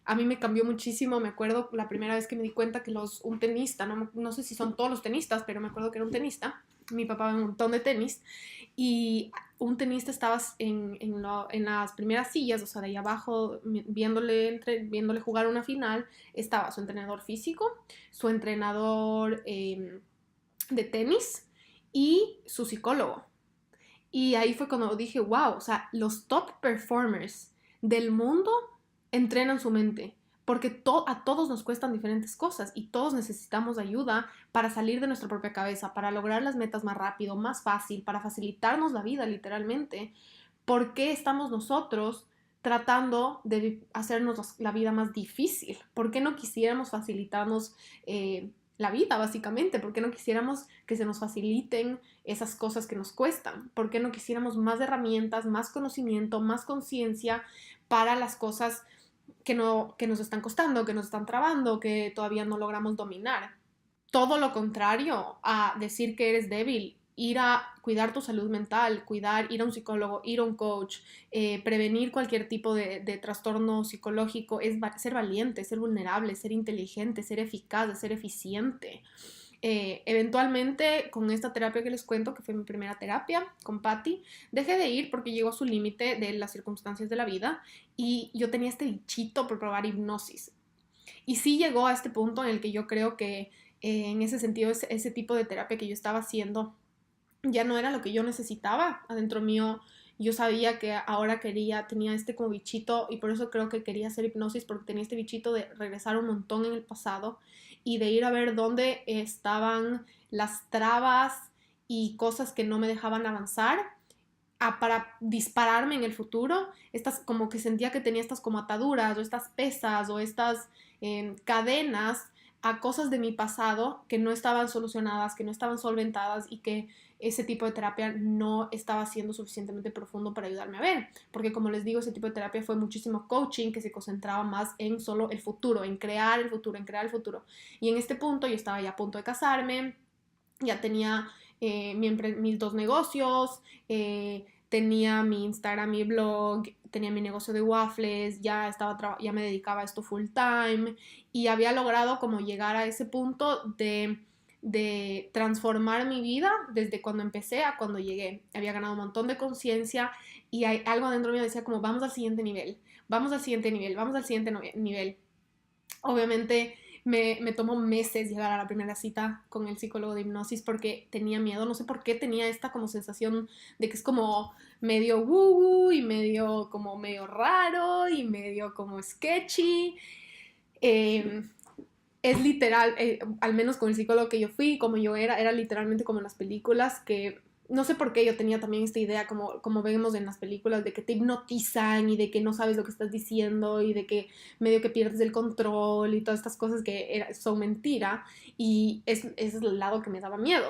A mí me cambió muchísimo. Me acuerdo la primera vez que me di cuenta que un tenista, no sé si son todos los tenistas, pero me acuerdo que era un tenista. Mi papá ve un montón de tenis, y un tenista estaba en las primeras sillas, o sea, de ahí abajo, viéndole jugar una final. Estaba su entrenador físico, su entrenador de tenis y su psicólogo. Y ahí fue cuando dije, wow, o sea, los top performers del mundo entrenan su mente, porque a todos nos cuestan diferentes cosas y todos necesitamos ayuda para salir de nuestra propia cabeza, para lograr las metas más rápido, más fácil, para facilitarnos la vida literalmente. ¿Por qué estamos nosotros tratando de hacernos la vida más difícil? ¿Por qué no quisiéramos facilitarnos la vida, básicamente? ¿Por qué no quisiéramos que se nos faciliten esas cosas que nos cuestan? ¿Por qué no quisiéramos más herramientas, más conocimiento, más conciencia para las cosas que nos están costando, que nos están trabando, que todavía no logramos dominar? Todo lo contrario a decir que eres débil. Ir a cuidar tu salud mental, ir a un psicólogo, ir a un coach, prevenir cualquier tipo de trastorno psicológico, es ser valiente, ser vulnerable, ser inteligente, ser eficaz, ser eficiente. Eventualmente, con esta terapia que les cuento, que fue mi primera terapia con Patty, dejé de ir porque llegó a su límite de las circunstancias de la vida, y yo tenía este bichito por probar hipnosis. Y sí llegó a este punto en el que yo creo que En ese sentido, ese tipo de terapia que yo estaba haciendo ya no era lo que yo necesitaba. Adentro mío yo sabía que ahora tenía este como bichito, y por eso creo que quería hacer hipnosis, porque tenía este bichito de regresar un montón en el pasado y de ir a ver dónde estaban las trabas y cosas que no me dejaban avanzar para dispararme en el futuro. Estas como que sentía que tenía estas como ataduras o estas pesas o estas cadenas a cosas de mi pasado que no estaban solucionadas, que no estaban solventadas, y que ese tipo de terapia no estaba siendo suficientemente profundo para ayudarme a ver. Porque como les digo, ese tipo de terapia fue muchísimo coaching que se concentraba más en solo el futuro, en crear el futuro, en crear el futuro. Y en este punto yo estaba ya a punto de casarme, ya tenía mis 2 negocios, tenía mi Instagram, mi blog, tenía mi negocio de waffles, ya me dedicaba a esto full time, y había logrado como llegar a ese punto de transformar mi vida desde cuando empecé a cuando llegué. Había ganado un montón de conciencia, y hay algo adentro mío decía como vamos al siguiente nivel, vamos al siguiente nivel, vamos al siguiente nivel. Obviamente me tomó meses llegar a la primera cita con el psicólogo de hipnosis porque tenía miedo. No sé por qué tenía esta como sensación de que es como medio woo y medio como medio raro y medio como sketchy. Eh, es literal, al menos con el psicólogo que yo fui, como yo era literalmente como en las películas, que no sé por qué yo tenía también esta idea, como vemos en las películas, de que te hipnotizan y de que no sabes lo que estás diciendo y de que medio que pierdes el control y todas estas cosas que son mentira, y ese es el lado que me daba miedo.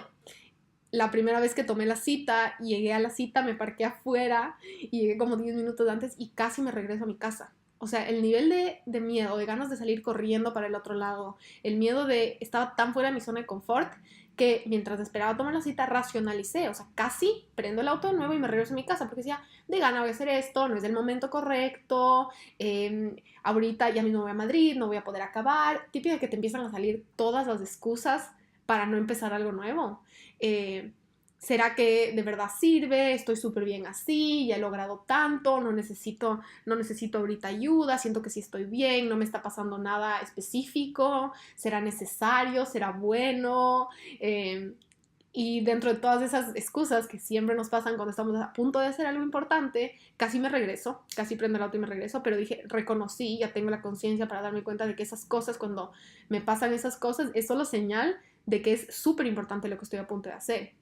La primera vez que tomé la cita, llegué a la cita, me parqué afuera y llegué como 10 minutos antes y casi me regreso a mi casa. O sea, el nivel de miedo, de ganas de salir corriendo para el otro lado, el miedo estaba tan fuera de mi zona de confort que mientras esperaba tomar la cita racionalicé. O sea, casi prendo el auto de nuevo y me regreso a mi casa porque decía, de gana voy a hacer esto, no es el momento correcto, ahorita ya mismo voy a Madrid, no voy a poder acabar. Típico que te empiezan a salir todas las excusas para no empezar algo nuevo. ¿Será que de verdad sirve? Estoy súper bien así, ya he logrado tanto, no necesito ahorita ayuda, siento que sí estoy bien, no me está pasando nada específico, ¿será necesario? ¿Será bueno? Y dentro de todas esas excusas que siempre nos pasan cuando estamos a punto de hacer algo importante, casi me regreso, casi prendo el auto y me regreso, pero dije, reconocí, ya tengo la conciencia para darme cuenta de que esas cosas, cuando me pasan esas cosas, es solo señal de que es súper importante lo que estoy a punto de hacer.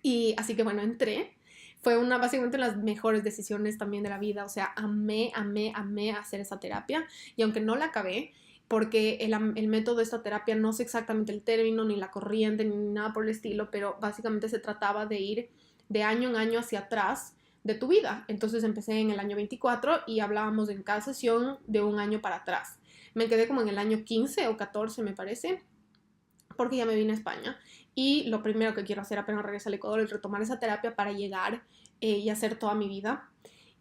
Y así que bueno, entré. Fue básicamente las mejores decisiones también de la vida. O sea, amé, amé, amé hacer esa terapia. Y aunque no la acabé, porque el método de esta terapia no sé exactamente el término, ni la corriente, ni nada por el estilo, pero básicamente se trataba de ir de año en año hacia atrás de tu vida. Entonces empecé en el año 24 y hablábamos en cada sesión de un año para atrás. Me quedé como en el año 15 o 14, me parece, porque ya me vine a España, y lo primero que quiero hacer apenas regrese al Ecuador es retomar esa terapia para llegar y hacer toda mi vida.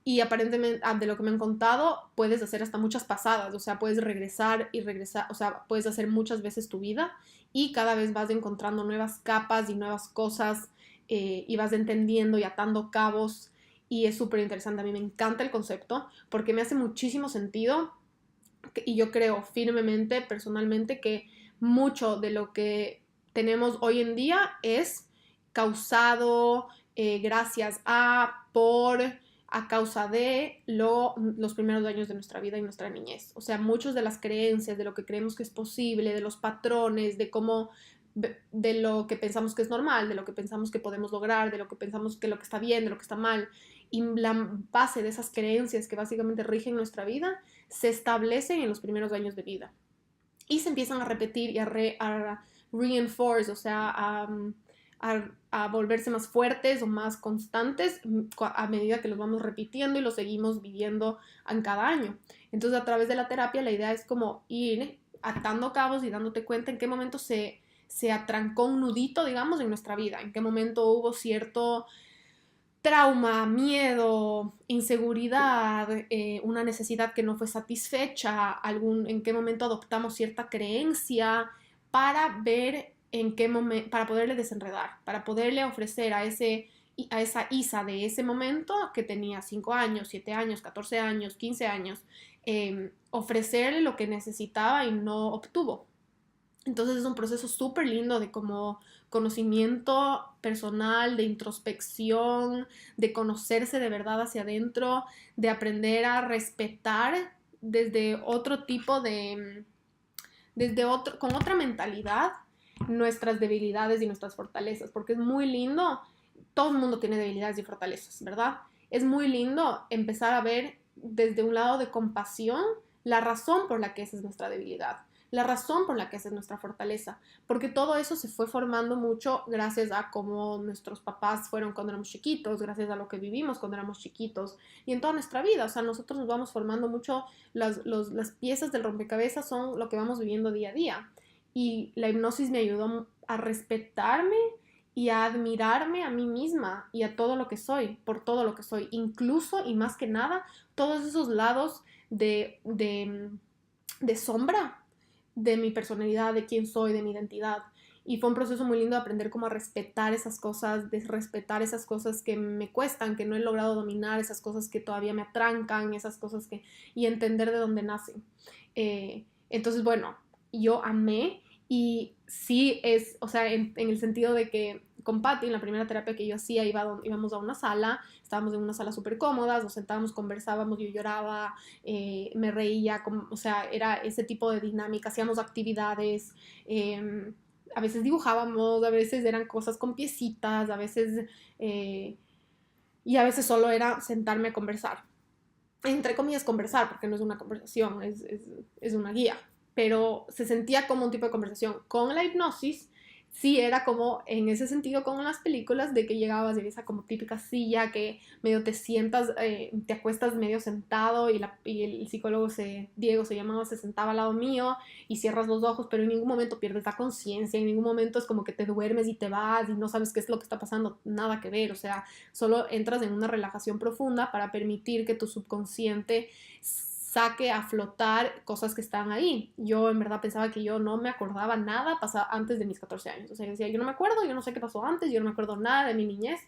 Y aparentemente, de lo que me han contado, puedes hacer hasta muchas pasadas, o sea, puedes regresar y regresar, o sea, puedes hacer muchas veces tu vida y cada vez vas encontrando nuevas capas y nuevas cosas, y vas entendiendo y atando cabos, y es súper interesante. A mí me encanta el concepto porque me hace muchísimo sentido, y yo creo firmemente, personalmente, que mucho de lo que tenemos hoy en día es causado gracias a causa de los primeros años de nuestra vida y nuestra niñez. O sea, muchas de las creencias, de lo que creemos que es posible, de los patrones, de lo que pensamos que es normal, de lo que pensamos que podemos lograr, de lo que pensamos que lo que está bien, de lo que está mal, y la base de esas creencias que básicamente rigen nuestra vida se establecen en los primeros años de vida y se empiezan a repetir y a reinforce, o sea, a volverse más fuertes o más constantes a medida que los vamos repitiendo y los seguimos viviendo en cada año. Entonces, a través de la terapia, la idea es como ir atando cabos y dándote cuenta en qué momento se atrancó un nudito, digamos, en nuestra vida, en qué momento hubo cierto trauma, miedo, inseguridad, una necesidad que no fue satisfecha, en qué momento adoptamos cierta creencia, para ver en qué momento, para poderle desenredar, para poderle ofrecer a esa Isa de ese momento, que tenía 5 años, 7 años, 14 años, 15 años, ofrecerle lo que necesitaba y no obtuvo. Entonces es un proceso súper lindo de como conocimiento personal, de introspección, de conocerse de verdad hacia adentro, de aprender a respetar desde otro tipo de, con otra mentalidad nuestras debilidades y nuestras fortalezas, porque es muy lindo, todo el mundo tiene debilidades y fortalezas, ¿verdad? Es muy lindo empezar a ver desde un lado de compasión la razón por la que esa es nuestra debilidad, la razón por la que esa es nuestra fortaleza, porque todo eso se fue formando mucho gracias a cómo nuestros papás fueron cuando éramos chiquitos, gracias a lo que vivimos cuando éramos chiquitos y en toda nuestra vida, o sea, nosotros nos vamos formando mucho, las piezas del rompecabezas son lo que vamos viviendo día a día y la hipnosis me ayudó a respetarme y a admirarme a mí misma y a todo lo que soy, por todo lo que soy, incluso y más que nada, todos esos lados de sombra de mi personalidad, de quién soy, de mi identidad. Y fue un proceso muy lindo de aprender cómo a respetar esas cosas, de respetar esas cosas que me cuestan, que no he logrado dominar, esas cosas que todavía me atrancan, esas cosas que... y entender de dónde nacen. Entonces, bueno, yo amé y sí es, o sea, en el sentido de que con Patty, en la primera terapia que yo hacía, íbamos a una sala, estábamos en una sala súper cómoda, nos sentábamos, conversábamos, yo lloraba, me reía, o sea, era ese tipo de dinámica, hacíamos actividades, a veces dibujábamos, a veces eran cosas con piecitas, a veces, y a veces solo era sentarme a conversar. Entre comillas, conversar, porque no es una conversación, es una guía, pero se sentía como un tipo de conversación. Con la hipnosis, sí era como en ese sentido como en las películas de que llegabas de esa como típica silla que medio te sientas, te acuestas medio sentado y el psicólogo Diego se llamaba, se sentaba al lado mío y cierras los ojos, pero en ningún momento pierdes la conciencia, en ningún momento es como que te duermes y te vas y no sabes qué es lo que está pasando, nada que ver, o sea, solo entras en una relajación profunda para permitir que tu subconsciente saque a flotar cosas que están ahí. Yo en verdad pensaba que yo no me acordaba nada pasaba antes de mis 14 años. O sea, yo decía, yo no me acuerdo, yo no sé qué pasó antes, yo no me acuerdo nada de mi niñez.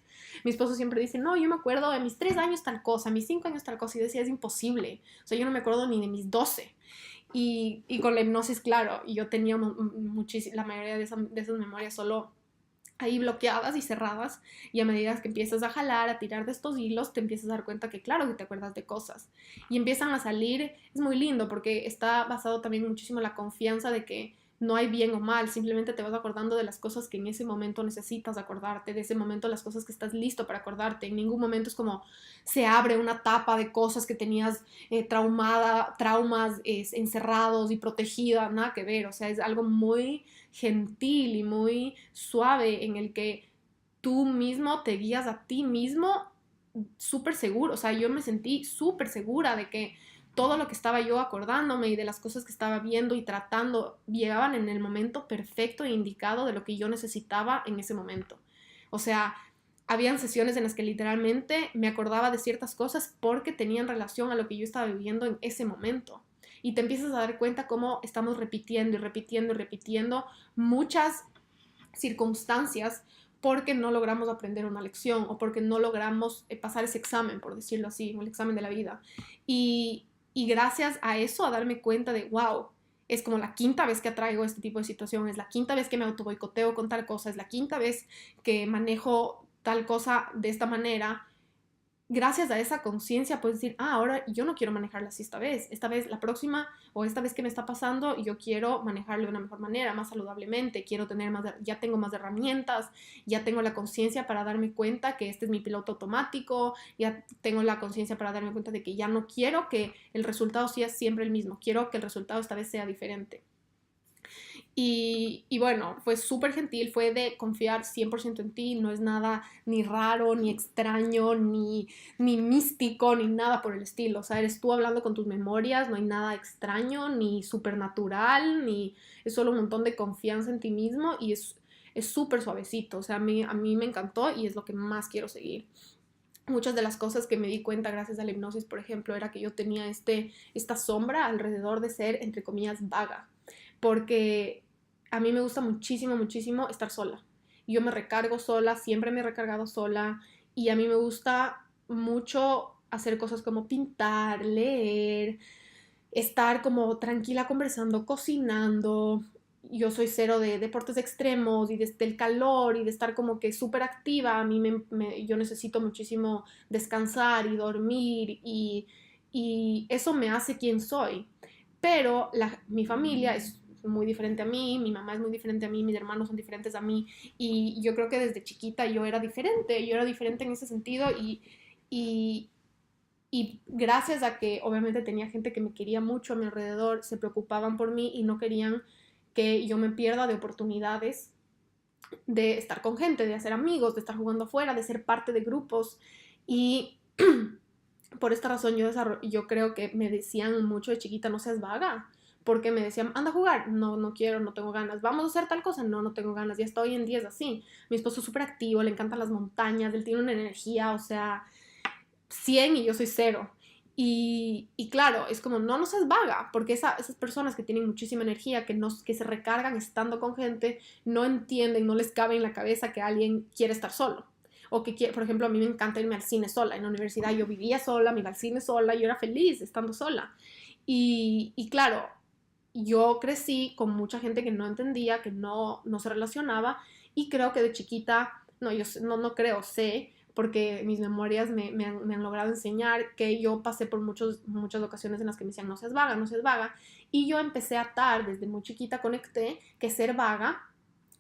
Mi esposo siempre dice, no, yo me acuerdo de mis 3 años tal cosa, mis 5 años tal cosa. Y decía, es imposible. O sea, yo no me acuerdo ni de mis 12. Y con la hipnosis, claro, y yo tenía la mayoría de esas memorias solo ahí bloqueadas y cerradas, y a medida que empiezas a jalar, a tirar de estos hilos, te empiezas a dar cuenta que claro que te acuerdas de cosas y empiezan a salir. Es muy lindo porque está basado también muchísimo en la confianza de que no hay bien o mal, simplemente te vas acordando de las cosas que en ese momento necesitas acordarte, de ese momento las cosas que estás listo para acordarte. En ningún momento es como se abre una tapa de cosas que tenías traumas encerrados y protegida, nada que ver, o sea, es algo muy gentil y muy suave en el que tú mismo te guías a ti mismo súper seguro, o sea, yo me sentí súper segura de que todo lo que estaba yo acordándome y de las cosas que estaba viendo y tratando llegaban en el momento perfecto e indicado de lo que yo necesitaba en ese momento. O sea, habían sesiones en las que literalmente me acordaba de ciertas cosas porque tenían relación a lo que yo estaba viviendo en ese momento. Y te empiezas a dar cuenta cómo estamos repitiendo y repitiendo y repitiendo muchas circunstancias porque no logramos aprender una lección o porque no logramos pasar ese examen, por decirlo así, el examen de la vida. Y gracias a eso, a darme cuenta de, wow, es como la quinta vez que atraigo este tipo de situación, es la quinta vez que me autoboicoteo con tal cosa, es la quinta vez que manejo tal cosa de esta manera. Gracias a esa conciencia puedes decir, ahora yo no quiero manejarla así esta vez, la próxima o esta vez que me está pasando, yo quiero manejarlo de una mejor manera, más saludablemente, quiero tener ya tengo más herramientas, ya tengo la conciencia para darme cuenta que este es mi piloto automático, ya tengo la conciencia para darme cuenta de que ya no quiero que el resultado sea siempre el mismo, quiero que el resultado esta vez sea diferente. Y bueno, fue súper gentil, fue de confiar 100% en ti, no es nada ni raro, ni extraño, ni místico, ni nada por el estilo. O sea, eres tú hablando con tus memorias, no hay nada extraño, ni supernatural, ni es solo un montón de confianza en ti mismo y es súper suavecito. O sea, a mí me encantó y es lo que más quiero seguir. Muchas de las cosas que me di cuenta gracias a la hipnosis, por ejemplo, era que yo tenía esta sombra alrededor de ser, entre comillas, vaga. Porque a mí me gusta muchísimo, muchísimo estar sola. Yo me recargo sola, siempre me he recargado sola y a mí me gusta mucho hacer cosas como pintar, leer, estar como tranquila conversando, cocinando yo soy cero de deportes extremos y del calor y de estar como que súper activa. A mí yo necesito muchísimo descansar y dormir y eso me hace quien soy. Pero mi familia es muy diferente a mí, mi mamá es muy diferente a mí, mis hermanos son diferentes a mí y yo creo que desde chiquita yo era diferente en ese sentido y, y gracias a que obviamente tenía gente que me quería mucho a mi alrededor, se preocupaban por mí y no querían que yo me pierda de oportunidades de estar con gente, de hacer amigos, de estar jugando afuera, de ser parte de grupos. Y por esta razón yo creo que me decían mucho de chiquita, no seas vaga, porque me decían, anda a jugar, no, no quiero, no tengo ganas, vamos a hacer tal cosa, no, no tengo ganas, y hasta hoy en día es así. Mi esposo es súper activo, le encantan las montañas, él tiene una energía, o sea, 100 y yo soy cero. Y claro, es como, no seas vaga, porque esas personas que tienen muchísima energía, que se recargan estando con gente, no entienden, no les cabe en la cabeza que alguien quiere estar solo. O que quiere, por ejemplo, a mí me encanta irme al cine sola. En la universidad yo vivía sola, me iba al cine sola, yo era feliz estando sola. Y claro, yo crecí con mucha gente que no entendía, que no se relacionaba, y creo que de chiquita, no, yo no creo, sé, porque mis memorias me han logrado enseñar que yo pasé por muchas ocasiones en las que me decían, no seas vaga, no seas vaga, y yo empecé a atar, desde muy chiquita conecté que ser vaga,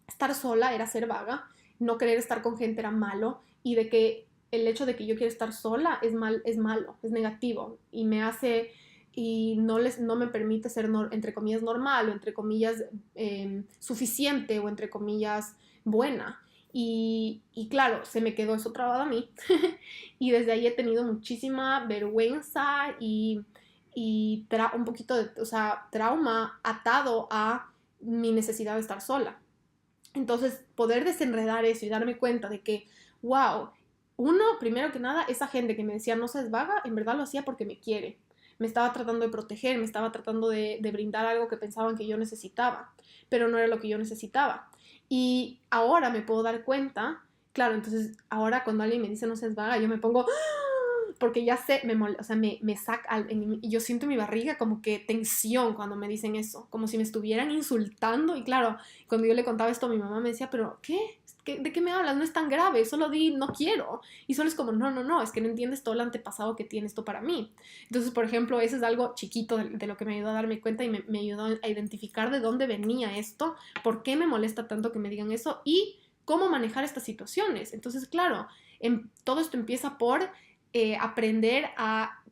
estar sola era ser vaga, no querer estar con gente era malo, y de que el hecho de que yo quiera estar sola es malo, es negativo, y me hace y no me permite ser, entre comillas, normal o entre comillas suficiente o entre comillas buena. Y claro, se me quedó eso trabado a mí y desde ahí he tenido muchísima vergüenza y un poquito de, o sea, trauma atado a mi necesidad de estar sola. Entonces, poder desenredar eso y darme cuenta de que, wow, uno, primero que nada, esa gente que me decía no seas vaga, en verdad lo hacía porque me quiere. Me estaba tratando de proteger, me estaba tratando de brindar algo que pensaban que yo necesitaba, pero no era lo que yo necesitaba. Y ahora me puedo dar cuenta, claro, entonces ahora cuando alguien me dice no seas vaga, yo me pongo, porque ya sé, o sea, me saca, y yo siento en mi barriga como que tensión cuando me dicen eso, como si me estuvieran insultando. Y claro, cuando yo le contaba esto a mi mamá me decía, pero ¿qué? ¿De qué me hablas? No es tan grave, solo di no quiero. Y solo es como, no, es que no entiendes todo el antepasado que tiene esto para mí. Entonces, por ejemplo, eso es algo chiquito de lo que me ayudó a darme cuenta y me ayudó a identificar de dónde venía esto, por qué me molesta tanto que me digan eso y cómo manejar estas situaciones. Entonces, claro, todo esto empieza por aprender a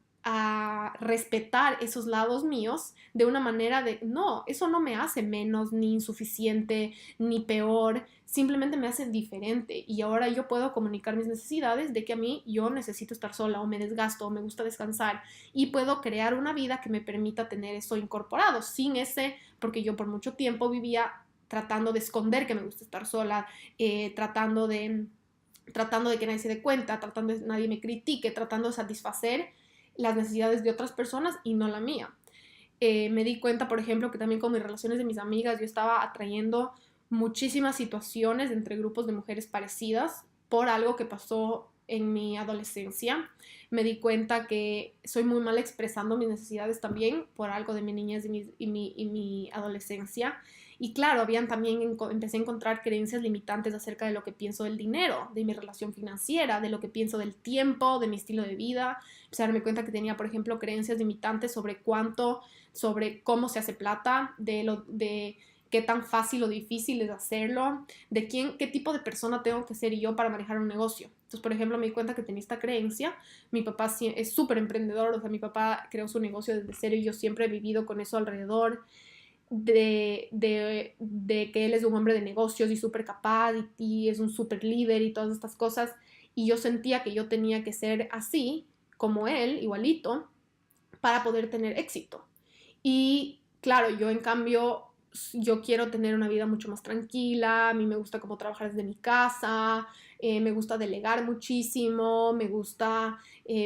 respetar esos lados míos de una manera de, no, eso no me hace menos, ni insuficiente, ni peor, simplemente me hace diferente y ahora yo puedo comunicar mis necesidades de que a mí yo necesito estar sola o me desgasto o me gusta descansar y puedo crear una vida que me permita tener eso incorporado sin porque yo por mucho tiempo vivía tratando de esconder que me gusta estar sola, tratando de que nadie se dé cuenta, tratando de que nadie me critique, tratando de satisfacer las necesidades de otras personas y no la mía. Me di cuenta, por ejemplo, que también con mis relaciones de mis amigas yo estaba atrayendo muchísimas situaciones entre grupos de mujeres parecidas por algo que pasó en mi adolescencia. Me di cuenta que soy muy mal expresando mis necesidades también por algo de mi niñez y mi adolescencia. Y claro, empecé a encontrar creencias limitantes acerca de lo que pienso del dinero, de mi relación financiera, de lo que pienso del tiempo, de mi estilo de vida. Empecé a darme cuenta que tenía, por ejemplo, creencias limitantes sobre cómo se hace plata, de qué tan fácil o difícil es hacerlo, qué tipo de persona tengo que ser yo para manejar un negocio. Entonces, por ejemplo, me di cuenta que tenía esta creencia. Mi papá es súper emprendedor, o sea, mi papá creó su negocio desde cero y yo siempre he vivido con eso alrededor de que él es un hombre de negocios y súper capaz y es un súper líder y todas estas cosas. Y yo sentía que yo tenía que ser así, como él, igualito, para poder tener éxito. Y claro, yo en cambio, yo quiero tener una vida mucho más tranquila, a mí me gusta como trabajar desde mi casa, me gusta delegar muchísimo, me gusta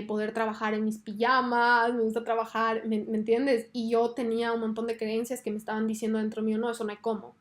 poder trabajar en mis pijamas, me gusta trabajar, ¿me entiendes? Y yo tenía un montón de creencias que me estaban diciendo dentro mío, no, eso no hay cómo.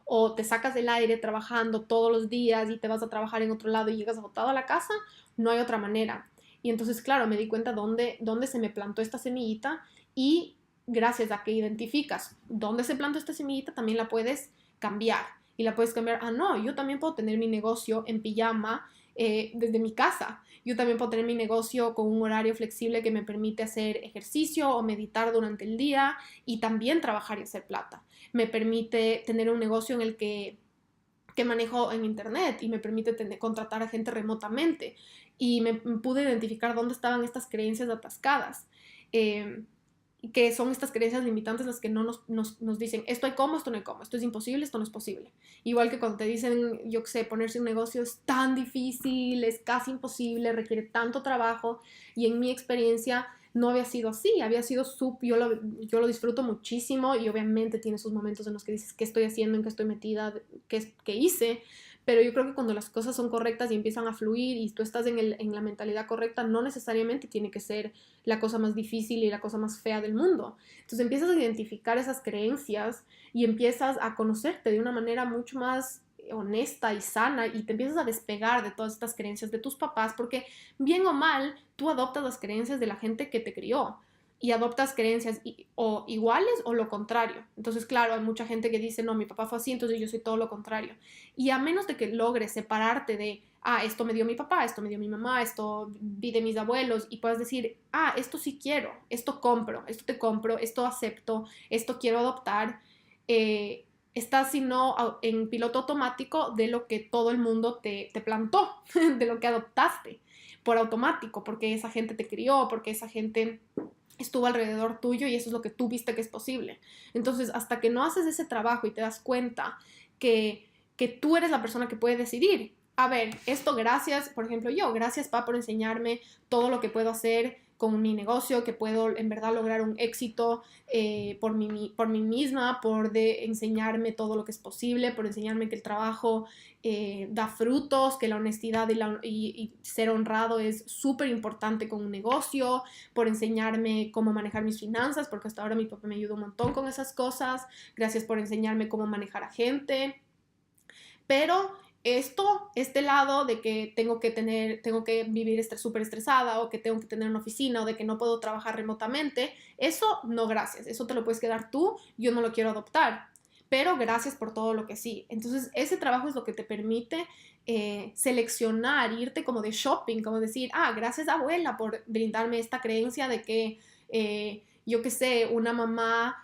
O te sacas del aire trabajando todos los días y te vas a trabajar en otro lado y llegas agotado a la casa, no hay otra manera. Y entonces, claro, me di cuenta dónde se me plantó esta semillita y gracias a que identificas dónde se plantó esta semillita, también la puedes cambiar. Y la puedes cambiar, no, yo también puedo tener mi negocio en pijama desde mi casa. Yo también puedo tener mi negocio con un horario flexible que me permite hacer ejercicio o meditar durante el día y también trabajar y hacer plata. Me permite tener un negocio en el que manejo en internet y me permite contratar a gente remotamente. Y me pude identificar dónde estaban estas creencias atascadas. Que son estas creencias limitantes las que no nos dicen esto hay como, esto no hay como, esto es imposible, esto no es posible. Igual que cuando te dicen, yo qué sé, ponerse un negocio es tan difícil, es casi imposible, requiere tanto trabajo, y en mi experiencia no había sido así, había sido yo lo disfruto muchísimo, y obviamente tiene sus momentos en los que dices qué estoy haciendo, en qué estoy metida, qué hice. Pero yo creo que cuando las cosas son correctas y empiezan a fluir y tú estás en la mentalidad correcta, no necesariamente tiene que ser la cosa más difícil y la cosa más fea del mundo. Entonces empiezas a identificar esas creencias y empiezas a conocerte de una manera mucho más honesta y sana, y te empiezas a despegar de todas estas creencias de tus papás, porque bien o mal, tú adoptas las creencias de la gente que te crió. Y adoptas creencias o iguales o lo contrario. Entonces, claro, hay mucha gente que dice, no, mi papá fue así, entonces yo soy todo lo contrario. Y a menos de que logres separarte de, esto me dio mi papá, esto me dio mi mamá, esto vi de mis abuelos, y puedas decir, esto sí quiero, esto compro, esto te compro, esto acepto, esto quiero adoptar, estás sino en piloto automático de lo que todo el mundo te plantó, de lo que adoptaste por automático, porque esa gente te crió, porque esa gente estuvo alrededor tuyo y eso es lo que tú viste que es posible. Entonces, hasta que no haces ese trabajo y te das cuenta que tú eres la persona que puede decidir, a ver, esto gracias, por ejemplo gracias Pa por enseñarme todo lo que puedo hacer con mi negocio, que puedo en verdad lograr un éxito por mí misma, por enseñarme todo lo que es posible, por enseñarme que el trabajo da frutos, que la honestidad y ser honrado es súper importante con un negocio, por enseñarme cómo manejar mis finanzas, porque hasta ahora mi papá me ayuda un montón con esas cosas, gracias por enseñarme cómo manejar a gente. Pero este lado de que tengo que vivir súper estresada, o que tengo que tener una oficina, o de que no puedo trabajar remotamente, eso no, gracias, eso te lo puedes quedar tú, yo no lo quiero adoptar, pero gracias por todo lo que sí. Entonces ese trabajo es lo que te permite seleccionar, irte como de shopping, como decir, gracias abuela por brindarme esta creencia de que, yo qué sé, una mamá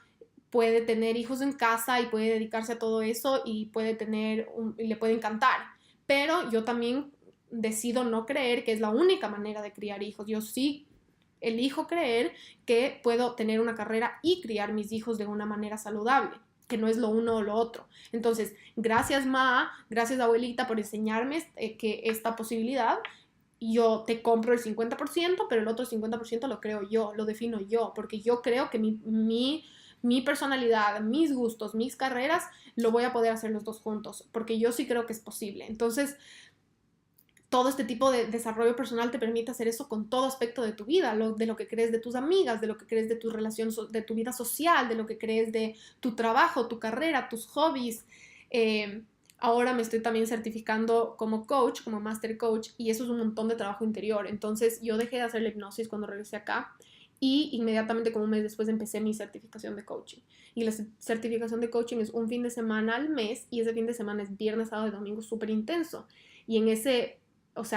puede tener hijos en casa y puede dedicarse a todo eso y y le puede encantar. Pero yo también decido no creer que es la única manera de criar hijos. Yo sí elijo creer que puedo tener una carrera y criar mis hijos de una manera saludable, que no es lo uno o lo otro. Entonces, gracias Ma, gracias abuelita por enseñarme que esta posibilidad. Yo te compro el 50%, pero el otro 50% lo creo yo, lo defino yo, porque yo creo que mi personalidad, mis gustos, mis carreras, lo voy a poder hacer los dos juntos, porque yo sí creo que es posible. Entonces, todo este tipo de desarrollo personal te permite hacer eso con todo aspecto de tu vida, de lo que crees de tus amigas, de lo que crees de tu relación, de tu vida social, de lo que crees de tu trabajo, tu carrera, tus hobbies. Ahora me estoy también certificando como coach, como master coach, y eso es un montón de trabajo interior. Entonces yo dejé de hacer la hipnosis cuando regresé acá, y inmediatamente como un mes después empecé mi certificación de coaching. Y la certificación de coaching es un fin de semana al mes, y ese fin de semana es viernes, sábado y domingo súper intenso. Y en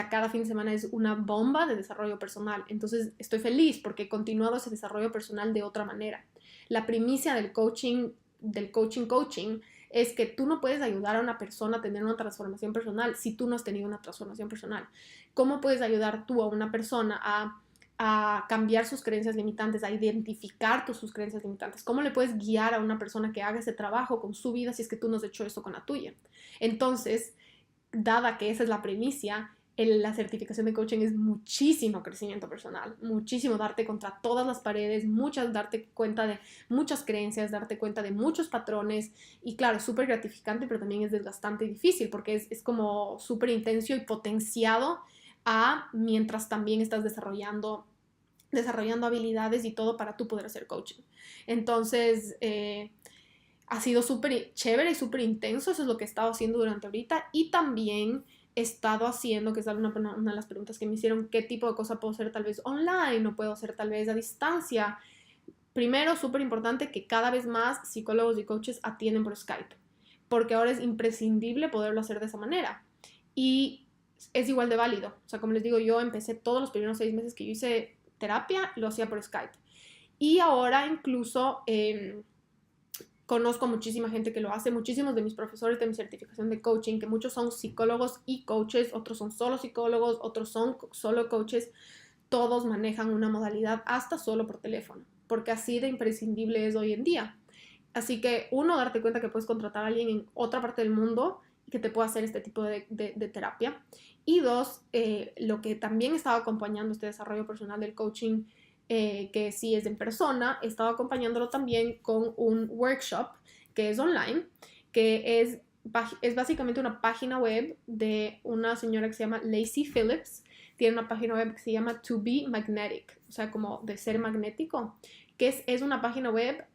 cada fin de semana es una bomba de desarrollo personal. Entonces estoy feliz porque he continuado ese desarrollo personal de otra manera. La primicia del coaching es que tú no puedes ayudar a una persona a tener una transformación personal si tú no has tenido una transformación personal. ¿Cómo puedes ayudar tú a una persona a cambiar sus creencias limitantes, a identificar sus creencias limitantes? ¿Cómo le puedes guiar a una persona que haga ese trabajo con su vida si es que tú no has hecho eso con la tuya? Entonces, dada que esa es la primicia, la certificación de coaching es muchísimo crecimiento personal, muchísimo darte contra todas las paredes, darte cuenta de muchas creencias, darte cuenta de muchos patrones. Y claro, es súper gratificante, pero también es desgastante y difícil porque es como súper intenso y potenciado mientras también estás desarrollando habilidades y todo para tú poder hacer coaching. Entonces, ha sido súper chévere y súper intenso. Eso es lo que he estado haciendo durante ahorita. Y también he estado haciendo, que es una de las preguntas que me hicieron, qué tipo de cosa puedo hacer tal vez online o puedo hacer tal vez a distancia. primero, súper importante que cada vez más psicólogos y coaches atienden por Skype, porque ahora es imprescindible poderlo hacer de esa manera. Y es igual de válido. O sea, como les digo, yo empecé todos los primeros 6 meses que yo hice terapia, lo hacía por Skype. Y ahora incluso conozco muchísima gente que lo hace, muchísimos de mis profesores de mi certificación de coaching, que muchos son psicólogos y coaches, otros son solo psicólogos, otros son solo coaches, todos manejan una modalidad hasta solo por teléfono, porque así de imprescindible es hoy en día. Así que, uno, darte cuenta que puedes contratar a alguien en otra parte del mundo que te pueda hacer este tipo de terapia. Y dos, lo que también estaba acompañando este desarrollo personal del coaching, que sí es en persona, estaba acompañándolo también con un workshop que es online, que es básicamente una página web de una señora que se llama Lacy Phillips. Tiene una página web que se llama To Be Magnetic, o sea, como de ser magnético, que es una página web,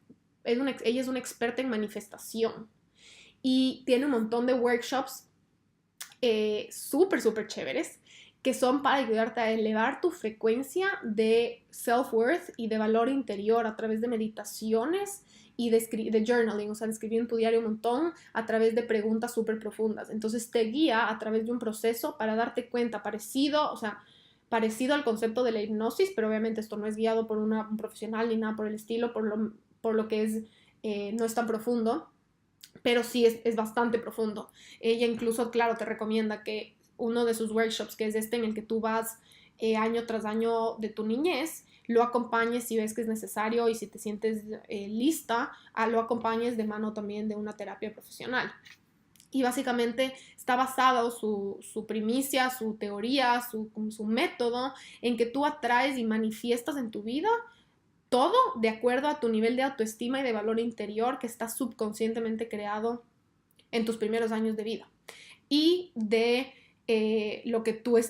ella es una experta en manifestación y tiene un montón de workshops súper, súper chéveres que son para ayudarte a elevar tu frecuencia de self-worth y de valor interior a través de meditaciones y de journaling, o sea, de escribir en tu diario un montón a través de preguntas súper profundas. Entonces te guía a través de un proceso para darte cuenta, parecido al concepto de la hipnosis, pero obviamente esto no es guiado por un profesional ni nada por el estilo, por lo que es, no es tan profundo, pero sí es bastante profundo. Ella incluso, claro, te recomienda que uno de sus workshops, que es este en el que tú vas año tras año de tu niñez, lo acompañes si ves que es necesario y si te sientes lista, lo acompañes de mano también de una terapia profesional. Y básicamente está basado su primicia, su teoría, su método en que tú atraes y manifiestas en tu vida todo de acuerdo a tu nivel de autoestima y de valor interior que está subconscientemente creado en tus primeros años de vida. Y de lo que tú o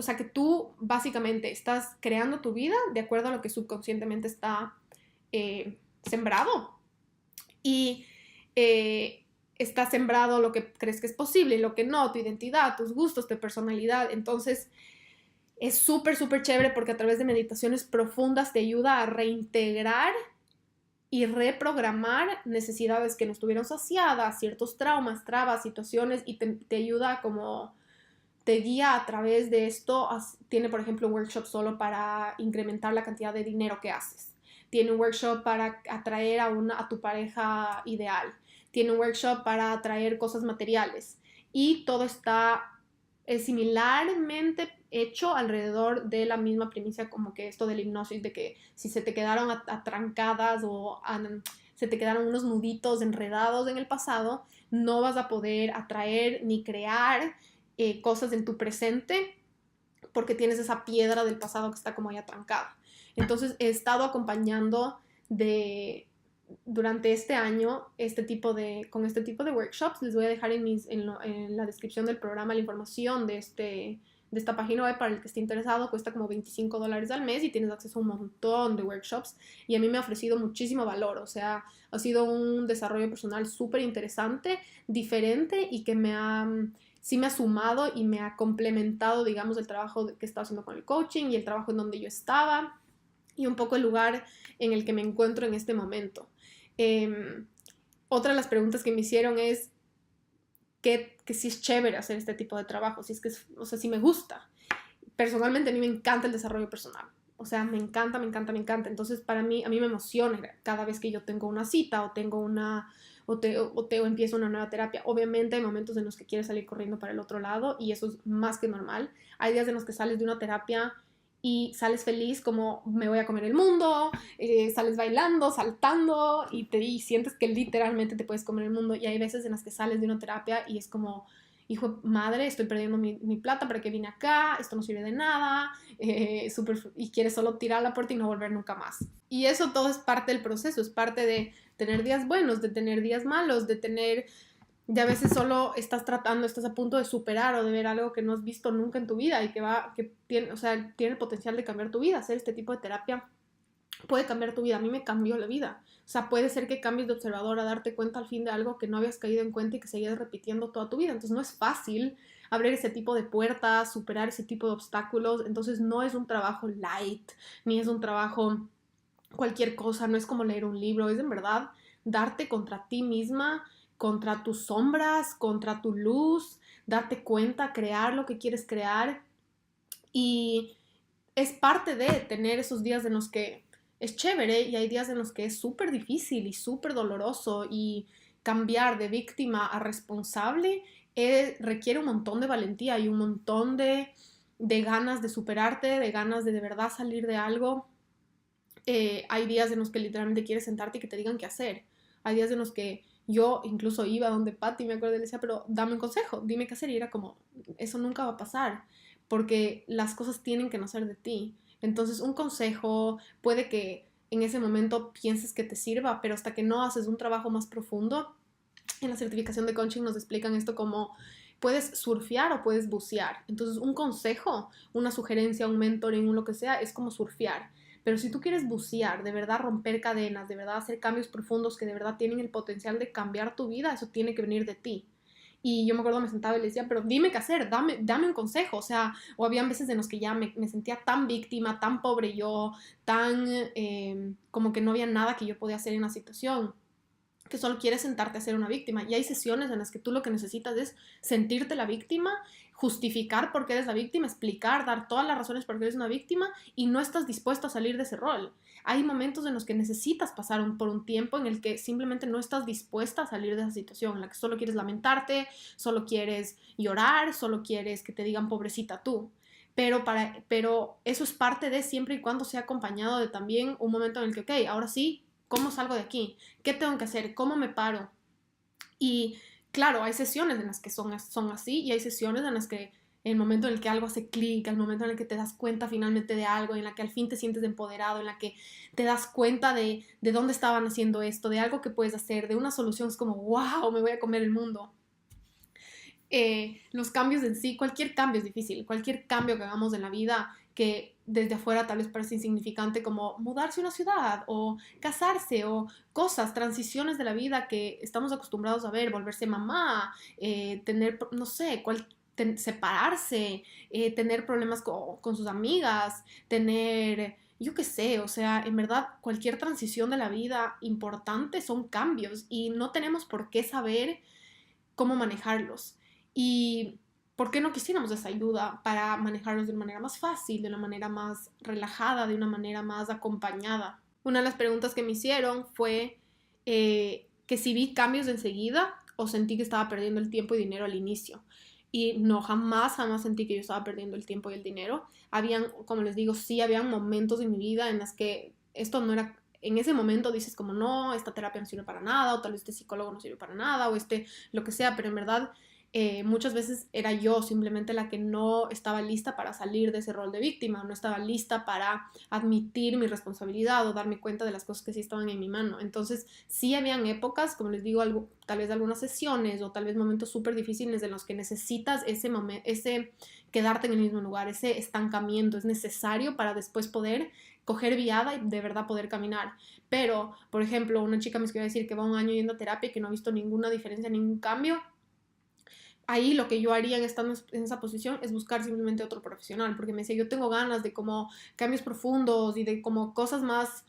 sea, que tú básicamente estás creando tu vida de acuerdo a lo que subconscientemente está sembrado. Y está sembrado lo que crees que es posible y lo que no, tu identidad, tus gustos, tu personalidad. Entonces, es súper, súper chévere porque a través de meditaciones profundas te ayuda a reintegrar y reprogramar necesidades que no estuvieron saciadas, ciertos traumas, trabas, situaciones, y te ayuda como, te guía a través de esto. Tiene, por ejemplo, un workshop solo para incrementar la cantidad de dinero que haces. Tiene un workshop para atraer a tu pareja ideal. Tiene un workshop para atraer cosas materiales. Y todo está similarmente hecho alrededor de la misma primicia, como que esto de la hipnosis, de que si se te quedaron atrancadas o se te quedaron unos nuditos enredados en el pasado, no vas a poder atraer ni crear cosas en tu presente porque tienes esa piedra del pasado que está como ahí atrancada. Entonces he estado acompañando durante este año con este tipo de workshops. Les voy a dejar en la descripción del programa la información de esta página web para el que esté interesado. Cuesta como $25 al mes y tienes acceso a un montón de workshops y a mí me ha ofrecido muchísimo valor. O sea, ha sido un desarrollo personal súper interesante, diferente y que sí me ha sumado y me ha complementado, digamos, el trabajo que estaba haciendo con el coaching y el trabajo en donde yo estaba y un poco el lugar en el que me encuentro en este momento. Otra de las preguntas que me hicieron es que si es chévere hacer este tipo de trabajo, o sea, si me gusta. Personalmente a mí me encanta el desarrollo personal. O sea, me encanta, me encanta, me encanta. Entonces, a mí me emociona cada vez que yo tengo una cita o tengo o empiezo una nueva terapia. Obviamente hay momentos en los que quieres salir corriendo para el otro lado y eso es más que normal. Hay días en los que sales de una terapia y sales feliz como me voy a comer el mundo, sales bailando, saltando y sientes que literalmente te puedes comer el mundo. Y hay veces en las que sales de una terapia y es como, hijo de madre, estoy perdiendo mi plata, ¿para qué vine acá? Esto no sirve de nada, y quieres solo tirar la puerta y no volver nunca más. Y eso todo es parte del proceso, es parte de tener días buenos, de tener días malos, de a veces solo estás a punto de superar o de ver algo que no has visto nunca en tu vida y que tiene el potencial de cambiar tu vida. Hacer este tipo de terapia puede cambiar tu vida. A mí me cambió la vida. O sea, puede ser que cambies de observador a darte cuenta al fin de algo que no habías caído en cuenta y que seguías repitiendo toda tu vida. Entonces no es fácil abrir ese tipo de puertas, superar ese tipo de obstáculos. Entonces no es un trabajo light, ni es un trabajo cualquier cosa, no es como leer un libro, es en verdad darte contra ti misma, contra tus sombras, contra tu luz, darte cuenta, crear lo que quieres crear. Y es parte de tener esos días en los que es chévere y hay días en los que es súper difícil y súper doloroso, y cambiar de víctima a responsable requiere un montón de valentía y un montón de ganas de superarte, de ganas de verdad salir de algo. Hay días en los que literalmente quieres sentarte y que te digan qué hacer. Hay días en los que yo incluso iba donde Patty, me acuerdo, y le decía, pero dame un consejo, dime qué hacer. Y era como, eso nunca va a pasar, porque las cosas tienen que nacer de ti. Entonces, un consejo puede que en ese momento pienses que te sirva, pero hasta que no haces un trabajo más profundo, en la certificación de coaching nos explican esto como puedes surfear o puedes bucear. Entonces, un consejo, una sugerencia, un mentoring, un lo que sea, es como surfear. Pero si tú quieres bucear, de verdad romper cadenas, de verdad hacer cambios profundos que de verdad tienen el potencial de cambiar tu vida, eso tiene que venir de ti. Y yo me acuerdo, me sentaba y le decía, pero dime qué hacer, dame un consejo. O sea, o habían veces en los que ya me sentía tan víctima, tan pobre yo, tan como que no había nada que yo podía hacer en la situación, que solo quieres sentarte a ser una víctima. Y hay sesiones en las que tú lo que necesitas es sentirte la víctima, justificar por qué eres la víctima, explicar, dar todas las razones por qué eres una víctima, y no estás dispuesto a salir de ese rol. Hay momentos en los que necesitas pasar por un tiempo en el que simplemente no estás dispuesta a salir de esa situación, en la que solo quieres lamentarte, solo quieres llorar, solo quieres que te digan pobrecita tú. Pero eso es parte de, siempre y cuando sea acompañado de también un momento en el que, ok, ahora sí, ¿cómo salgo de aquí? ¿Qué tengo que hacer? ¿Cómo me paro? Y claro, hay sesiones en las que son así, y hay sesiones en las que el momento en el que algo hace clic, el momento en el que te das cuenta finalmente de algo, en la que al fin te sientes empoderado, en la que te das cuenta de dónde estaban haciendo esto, de algo que puedes hacer, de una solución, es como, wow, me voy a comer el mundo. Los cambios en sí, cualquier cambio es difícil, cualquier cambio que hagamos en la vida que desde afuera tal vez parece insignificante, como mudarse a una ciudad o casarse o cosas, transiciones de la vida que estamos acostumbrados a ver, volverse mamá, tener, no sé, separarse, tener problemas con sus amigas, tener, yo qué sé, o sea, en verdad cualquier transición de la vida importante son cambios y no tenemos por qué saber cómo manejarlos. Y ¿por qué no quisiéramos esa ayuda para manejarlos de una manera más fácil, de una manera más relajada, de una manera más acompañada? Una de las preguntas que me hicieron fue que si vi cambios enseguida o sentí que estaba perdiendo el tiempo y dinero al inicio. Y no, jamás sentí que yo estaba perdiendo el tiempo y el dinero. Habían, como les digo, sí, habían momentos en mi vida en las que esto no era, en ese momento dices como no, esta terapia no sirve para nada, o tal vez este psicólogo no sirve para nada, o lo que sea, pero en verdad muchas veces era yo simplemente la que no estaba lista para salir de ese rol de víctima, no estaba lista para admitir mi responsabilidad o darme cuenta de las cosas que sí estaban en mi mano. Entonces sí habían épocas, como les digo, tal vez algunas sesiones o tal vez momentos súper difíciles en los que necesitas ese quedarte en el mismo lugar, ese estancamiento es necesario para después poder coger viada y de verdad poder caminar. Pero, por ejemplo, una chica me escribió a decir que va un año yendo a terapia y que no ha visto ninguna diferencia, ningún cambio. Ahí lo que yo haría estando en esa posición es buscar simplemente otro profesional, porque me decía, yo tengo ganas de como cambios profundos y de como cosas más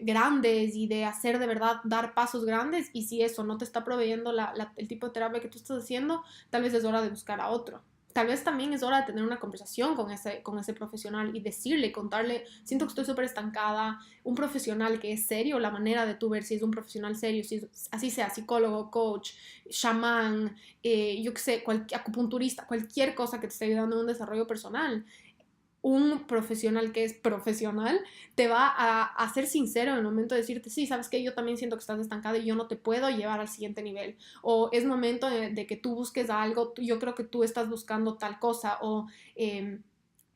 grandes y de hacer de verdad, dar pasos grandes, y si eso no te está proveyendo el tipo de terapia que tú estás haciendo, tal vez es hora de buscar a otro. Tal vez también es hora de tener una conversación con ese profesional y decirle, contarle, siento que estoy súper estancada, un profesional que es serio, la manera de tú ver si es un profesional serio, si es, así sea, psicólogo, coach, chamán, yo qué sé, acupunturista, cualquier cosa que te esté ayudando en un desarrollo personal. Un profesional que es profesional te va a ser sincero en el momento de decirte, sí, sabes que yo también siento que estás estancada y yo no te puedo llevar al siguiente nivel, o es momento de que tú busques algo, yo creo que tú estás buscando tal cosa, o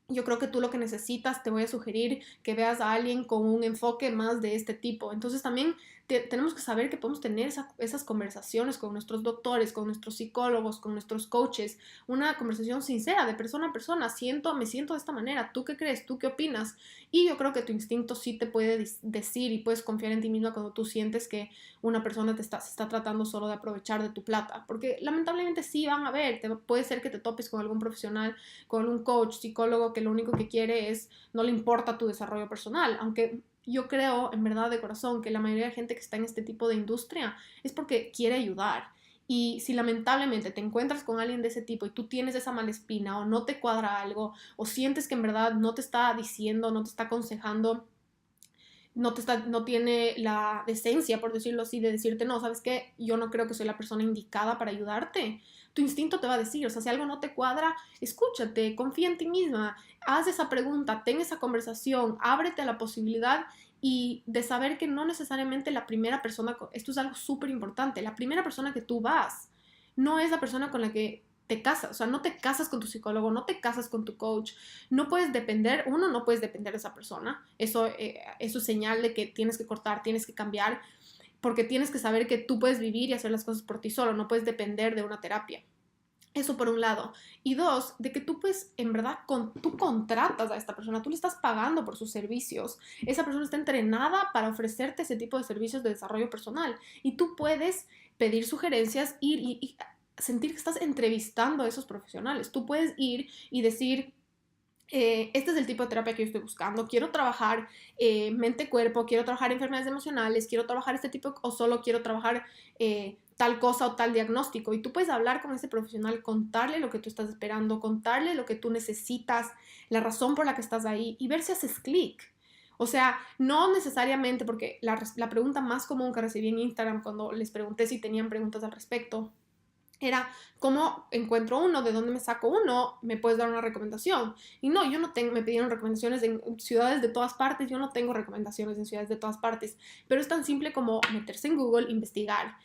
yo creo que tú lo que necesitas, te voy a sugerir que veas a alguien con un enfoque más de este tipo. Entonces también tenemos que saber que podemos tener esas conversaciones con nuestros doctores, con nuestros psicólogos, con nuestros coaches, una conversación sincera de persona a persona. Me siento de esta manera, ¿tú qué crees? ¿Tú qué opinas? Y yo creo que tu instinto sí te puede decir, y puedes confiar en ti misma cuando tú sientes que una persona se está tratando solo de aprovechar de tu plata, porque lamentablemente sí van a ver, puede ser que te topes con algún profesional, con un coach, psicólogo, que lo único que quiere es, no le importa tu desarrollo personal, aunque yo creo, en verdad, de corazón, que la mayoría de gente que está en este tipo de industria es porque quiere ayudar. Y si lamentablemente te encuentras con alguien de ese tipo y tú tienes esa mala espina o no te cuadra algo o sientes que en verdad no te está diciendo, no te está aconsejando, no tiene la decencia, por decirlo así, de decirte, no, ¿sabes qué? Yo no creo que soy la persona indicada para ayudarte. Tu instinto te va a decir, o sea, si algo no te cuadra, escúchate, confía en ti misma, haz esa pregunta, ten esa conversación, ábrete a la posibilidad y de saber que no necesariamente la primera persona, esto es algo súper importante, la primera persona que tú vas no es la persona con la que te casas, o sea, no te casas con tu psicólogo, no te casas con tu coach, no puedes depender, uno, no puedes depender de esa persona, eso es señal de que tienes que cortar, tienes que cambiar, porque tienes que saber que tú puedes vivir y hacer las cosas por ti solo, no puedes depender de una terapia. Eso por un lado. Y dos, de que tú pues en verdad tú contratas a esta persona, tú le estás pagando por sus servicios. Esa persona está entrenada para ofrecerte ese tipo de servicios de desarrollo personal. Y tú puedes pedir sugerencias, ir y sentir que estás entrevistando a esos profesionales. Tú puedes ir y decir, este es el tipo de terapia que yo estoy buscando, quiero trabajar mente-cuerpo, quiero trabajar enfermedades emocionales, quiero trabajar este tipo o solo quiero trabajar tal cosa o tal diagnóstico. Y tú puedes hablar con ese profesional, contarle lo que tú estás esperando, contarle lo que tú necesitas, la razón por la que estás ahí y ver si haces clic. O sea, no necesariamente, porque la pregunta más común que recibí en Instagram cuando les pregunté si tenían preguntas al respecto era, ¿cómo encuentro uno? ¿De dónde me saco uno? ¿Me puedes dar una recomendación? Y no, yo no tengo, me pidieron recomendaciones en ciudades de todas partes, yo no tengo recomendaciones en ciudades de todas partes, pero es tan simple como meterse en Google, investigar,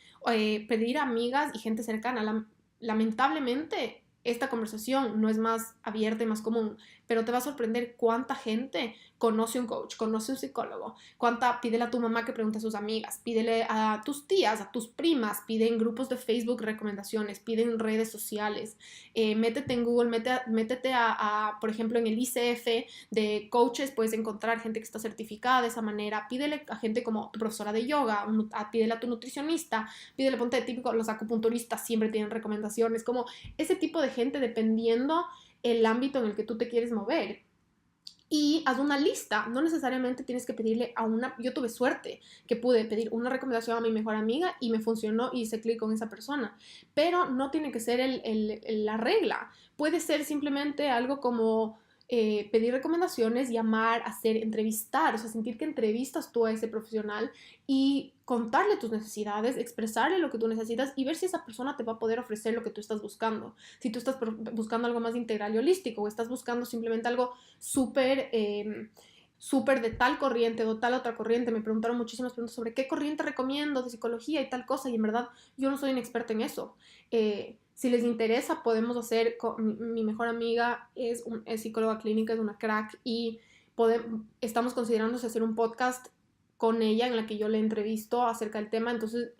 pedir a amigas y gente cercana. Lamentablemente, esta conversación no es más abierta y más común, pero te va a sorprender cuánta gente conoce un coach, conoce un psicólogo, pídele a tu mamá que pregunte a sus amigas, pídele a tus tías, a tus primas, pide en grupos de Facebook recomendaciones, pide en redes sociales, métete en Google, métete por ejemplo, en el ICF de coaches, puedes encontrar gente que está certificada de esa manera, pídele a gente como tu profesora de yoga, pídele a tu nutricionista, pídele, ponte de típico, los acupunturistas siempre tienen recomendaciones, como ese tipo de gente dependiendo el ámbito en el que tú te quieres mover. Y haz una lista, no necesariamente tienes que pedirle a una, yo tuve suerte que pude pedir una recomendación a mi mejor amiga y me funcionó y hice clic con esa persona, pero no tiene que ser la regla, puede ser simplemente algo como pedir recomendaciones, llamar, hacer, entrevistar, o sea, sentir que entrevistas tú a ese profesional y contarle tus necesidades, expresarle lo que tú necesitas y ver si esa persona te va a poder ofrecer lo que tú estás buscando. Si tú estás buscando algo más integral y holístico o estás buscando simplemente algo súper de tal corriente o tal otra corriente. Me preguntaron muchísimas preguntas sobre qué corriente recomiendo de psicología y tal cosa, y en verdad yo no soy una experta en eso. Si les interesa, podemos hacer, mi mejor amiga es psicóloga clínica, es una crack, y estamos considerando hacer un podcast con ella en la que yo le entrevisto acerca del tema, entonces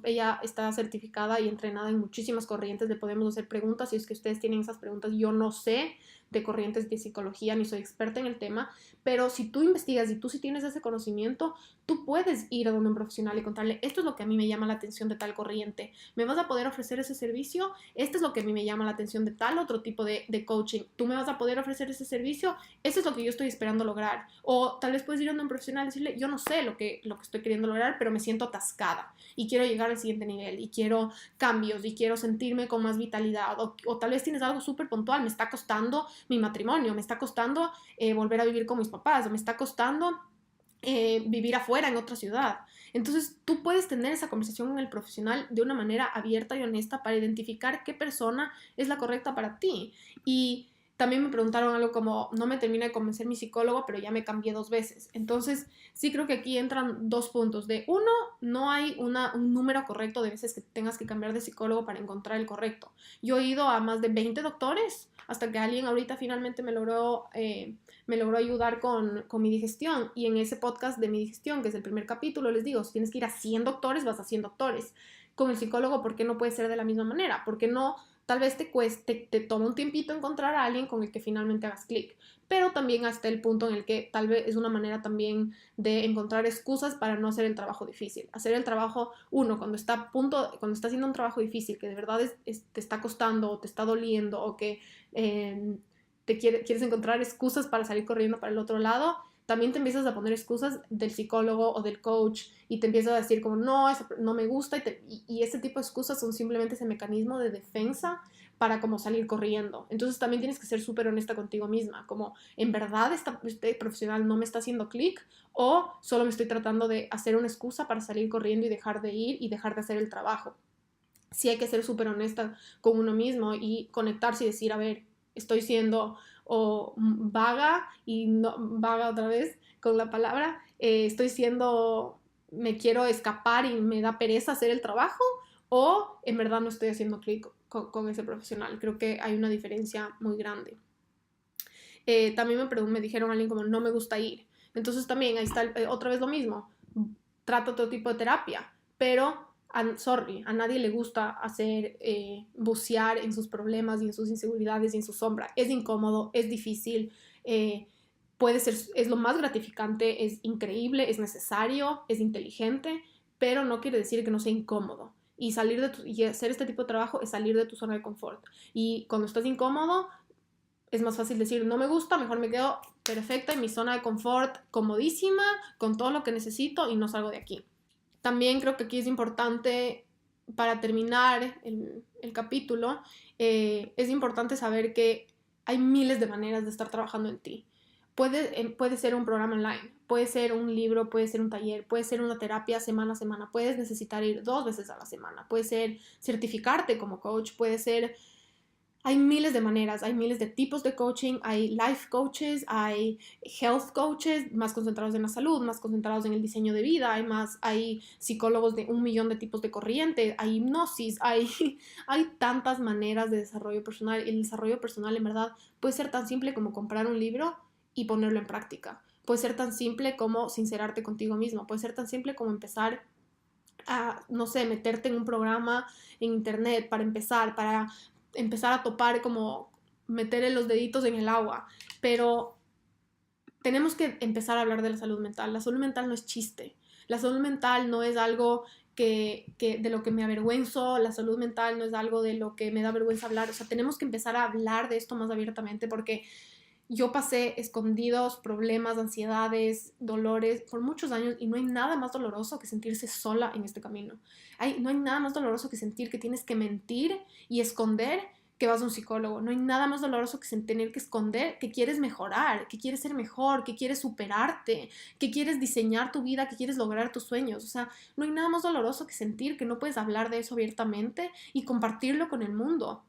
ella está certificada y entrenada en muchísimas corrientes, le podemos hacer preguntas si es que ustedes tienen esas preguntas. Yo no sé de corrientes de psicología ni soy experta en el tema, pero si tú investigas y tú sí tienes ese conocimiento, tú puedes ir a donde un profesional y contarle, esto es lo que a mí me llama la atención de tal corriente, ¿me vas a poder ofrecer ese servicio? Esto es lo que a mí me llama la atención de tal otro tipo de coaching, ¿tú me vas a poder ofrecer ese servicio? Eso es lo que yo estoy esperando lograr. O tal vez puedes ir a un profesional y decirle, yo no sé lo que estoy queriendo lograr, pero me siento atascada y quiero llegar al siguiente nivel y quiero cambios y quiero sentirme con más vitalidad. O tal vez tienes algo súper puntual, me está costando mi matrimonio, me está costando volver a vivir con mis papás, o me está costando vivir afuera en otra ciudad. Entonces tú puedes tener esa conversación con el profesional de una manera abierta y honesta para identificar qué persona es la correcta para ti. Y también me preguntaron algo como, no me termina de convencer mi psicólogo, pero ya me cambié 2 veces. Entonces, sí creo que aquí entran 2 puntos. De uno, no hay un número correcto de veces que tengas que cambiar de psicólogo para encontrar el correcto. Yo he ido a más de 20 doctores hasta que alguien ahorita finalmente me logró ayudar con mi digestión. Y en ese podcast de mi digestión, que es el primer capítulo, les digo, si tienes que ir a 100 doctores, vas a 100 doctores. Con el psicólogo, ¿por qué no puede ser de la misma manera? ¿Por qué no? Tal vez te toma un tiempito encontrar a alguien con el que finalmente hagas clic, pero también hasta el punto en el que tal vez es una manera también de encontrar excusas para no hacer el trabajo difícil. Hacer el trabajo, cuando está haciendo un trabajo difícil, que de verdad te está costando o te está doliendo o que quieres encontrar excusas para salir corriendo para el otro lado, también te empiezas a poner excusas del psicólogo o del coach y te empiezas a decir como no, eso no me gusta y ese tipo de excusas son simplemente ese mecanismo de defensa para como salir corriendo. Entonces también tienes que ser súper honesta contigo misma, como en verdad este profesional no me está haciendo clic o solo me estoy tratando de hacer una excusa para salir corriendo y dejar de ir y dejar de hacer el trabajo. Sí hay que ser súper honesta con uno mismo y conectarse y decir, a ver, estoy siendo vaga y no vaga otra vez con la palabra, estoy siendo, me quiero escapar y me da pereza hacer el trabajo o en verdad no estoy haciendo clic con ese profesional. Creo que hay una diferencia muy grande. También me dijeron a alguien como no me gusta ir. Entonces también ahí está otra vez lo mismo. Trato otro tipo de terapia, pero a nadie le gusta hacer bucear en sus problemas y en sus inseguridades y en su sombra. Es incómodo, es difícil, puede ser, es lo más gratificante, es increíble, es necesario, es inteligente, pero no quiere decir que no sea incómodo. Y y hacer este tipo de trabajo es salir de tu zona de confort. Y cuando estás incómodo, es más fácil decir, no me gusta, mejor me quedo perfecta en mi zona de confort, comodísima, con todo lo que necesito y no salgo de aquí. También creo que aquí es importante, para terminar el capítulo, es importante saber que hay miles de maneras de estar trabajando en ti. Puede ser un programa online, puede ser un libro, puede ser un taller, puede ser una terapia semana a semana, puedes necesitar ir 2 veces a la semana, puede ser certificarte como coach, puede ser... Hay miles de maneras, hay miles de tipos de coaching, hay life coaches, hay health coaches más concentrados en la salud, más concentrados en el diseño de vida, hay psicólogos de 1 millón de tipos de corriente, hay hipnosis, hay tantas maneras de desarrollo personal. El desarrollo personal en verdad puede ser tan simple como comprar un libro y ponerlo en práctica. Puede ser tan simple como sincerarte contigo mismo, puede ser tan simple como empezar a, no sé, meterte en un programa en internet para empezar a topar, como meter los deditos en el agua, pero tenemos que empezar a hablar de la salud mental. La salud mental no es chiste, la salud mental no es algo que de lo que me avergüenzo, la salud mental no es algo de lo que me da vergüenza hablar, o sea, tenemos que empezar a hablar de esto más abiertamente porque yo pasé escondidos problemas, ansiedades, dolores por muchos años y no hay nada más doloroso que sentirse sola en este camino. No hay nada más doloroso que sentir que tienes que mentir y esconder que vas a un psicólogo. No hay nada más doloroso que tener que esconder que quieres mejorar, que quieres ser mejor, que quieres superarte, que quieres diseñar tu vida, que quieres lograr tus sueños. O sea, no hay nada más doloroso que sentir que no puedes hablar de eso abiertamente y compartirlo con el mundo.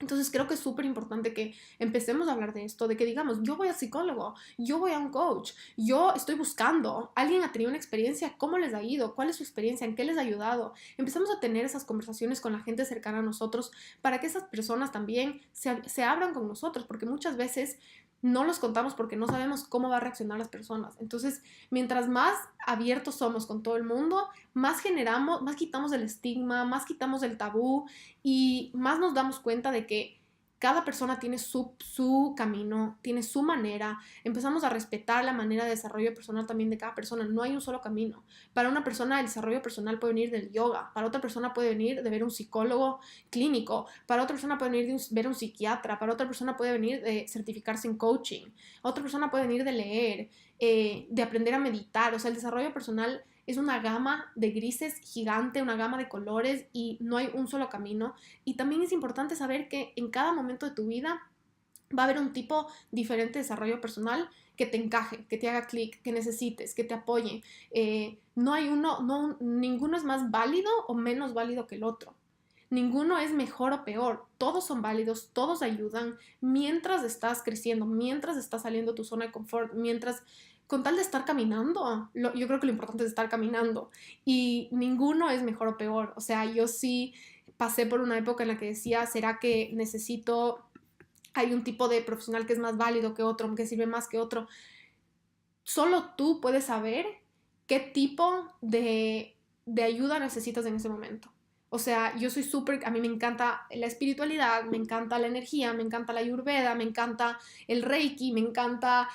Entonces creo que es súper importante que empecemos a hablar de esto, de que digamos, yo voy al psicólogo, yo voy a un coach, yo estoy buscando, alguien ha tenido una experiencia, ¿cómo les ha ido? ¿Cuál es su experiencia? ¿En qué les ha ayudado? Empezamos a tener esas conversaciones con la gente cercana a nosotros para que esas personas también se abran con nosotros, porque muchas veces no los contamos porque no sabemos cómo va a reaccionar las personas. Entonces, mientras más abiertos somos con todo el mundo, más generamos, más quitamos el estigma, más quitamos el tabú y más nos damos cuenta de que cada persona tiene su camino, tiene su manera. Empezamos a respetar la manera de desarrollo personal también de cada persona. No hay un solo camino. Para una persona el desarrollo personal puede venir del yoga, para otra persona puede venir de ver un psicólogo clínico, para otra persona puede venir de ver un psiquiatra, para otra persona puede venir de certificarse en coaching, otra persona puede venir de leer, de aprender a meditar. O sea, el desarrollo personal es una gama de grises gigante, una gama de colores y no hay un solo camino. Y también es importante saber que en cada momento de tu vida va a haber un tipo diferente de desarrollo personal que te encaje, que te haga clic, que necesites, que te apoye. No hay ninguno es más válido o menos válido que el otro. Ninguno es mejor o peor, todos son válidos, todos ayudan mientras estás creciendo, mientras estás saliendo de tu zona de confort, con tal de estar caminando. Yo creo que lo importante es estar caminando y ninguno es mejor o peor. O sea, yo sí pasé por una época en la que decía, ¿será que hay un tipo de profesional que es más válido que otro, que sirve más que otro? Solo tú puedes saber qué tipo de ayuda necesitas en ese momento. O sea, yo soy a mí me encanta la espiritualidad, me encanta la energía, me encanta la ayurveda, me encanta el reiki, me encanta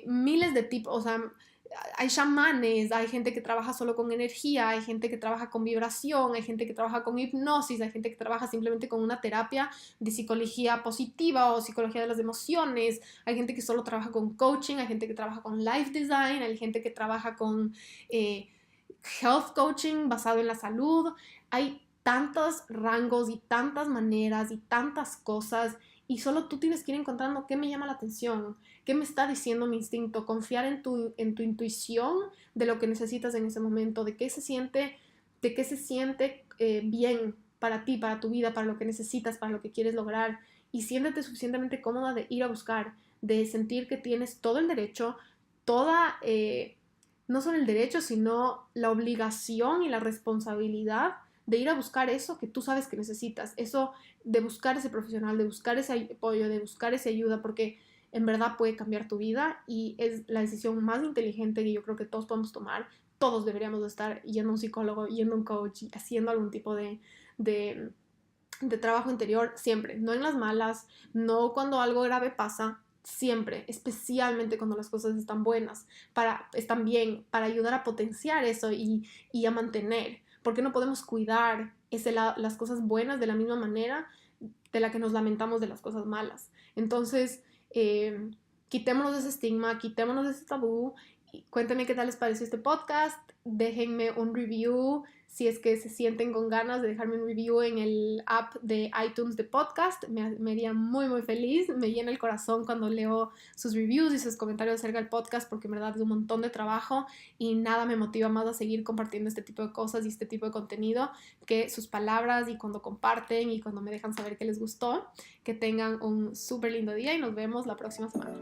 miles de tipos, o sea, hay chamanes, hay gente que trabaja solo con energía, hay gente que trabaja con vibración, hay gente que trabaja con hipnosis, hay gente que trabaja simplemente con una terapia de psicología positiva o psicología de las emociones, hay gente que solo trabaja con coaching, hay gente que trabaja con life design, hay gente que trabaja con health coaching basado en la salud. Hay tantos rangos y tantas maneras y tantas cosas, y solo tú tienes que ir encontrando qué me llama la atención, qué me está diciendo mi instinto, confiar en tu intuición de lo que necesitas en ese momento, de qué se siente bien para ti, para tu vida, para lo que necesitas, para lo que quieres lograr, y siéntete suficientemente cómoda de ir a buscar, de sentir que tienes todo el derecho, toda, no solo el derecho, sino la obligación y la responsabilidad de ir a buscar eso que tú sabes que necesitas, eso de buscar ese profesional, de buscar ese apoyo, de buscar esa ayuda, porque en verdad puede cambiar tu vida y es la decisión más inteligente que yo creo que todos podemos tomar. Todos deberíamos de estar yendo a un psicólogo, yendo a un coach, haciendo algún tipo de, de trabajo interior siempre, no en las malas, no cuando algo grave pasa, siempre, especialmente cuando las cosas están buenas, están bien, para ayudar a potenciar eso y a mantener, porque no podemos cuidar las cosas buenas de la misma manera de la que nos lamentamos de las cosas malas. Entonces, quitémonos de ese estigma, quitémonos de ese tabú. Cuéntenme qué tal les pareció este podcast, déjenme un review si es que se sienten con ganas de dejarme un review en el app de iTunes de podcast, me haría muy muy feliz, me llena el corazón cuando leo sus reviews y sus comentarios acerca del podcast, porque en verdad es un montón de trabajo y nada me motiva más a seguir compartiendo este tipo de cosas y este tipo de contenido que sus palabras, y cuando comparten y cuando me dejan saber que les gustó. Que tengan un súper lindo día y nos vemos la próxima semana.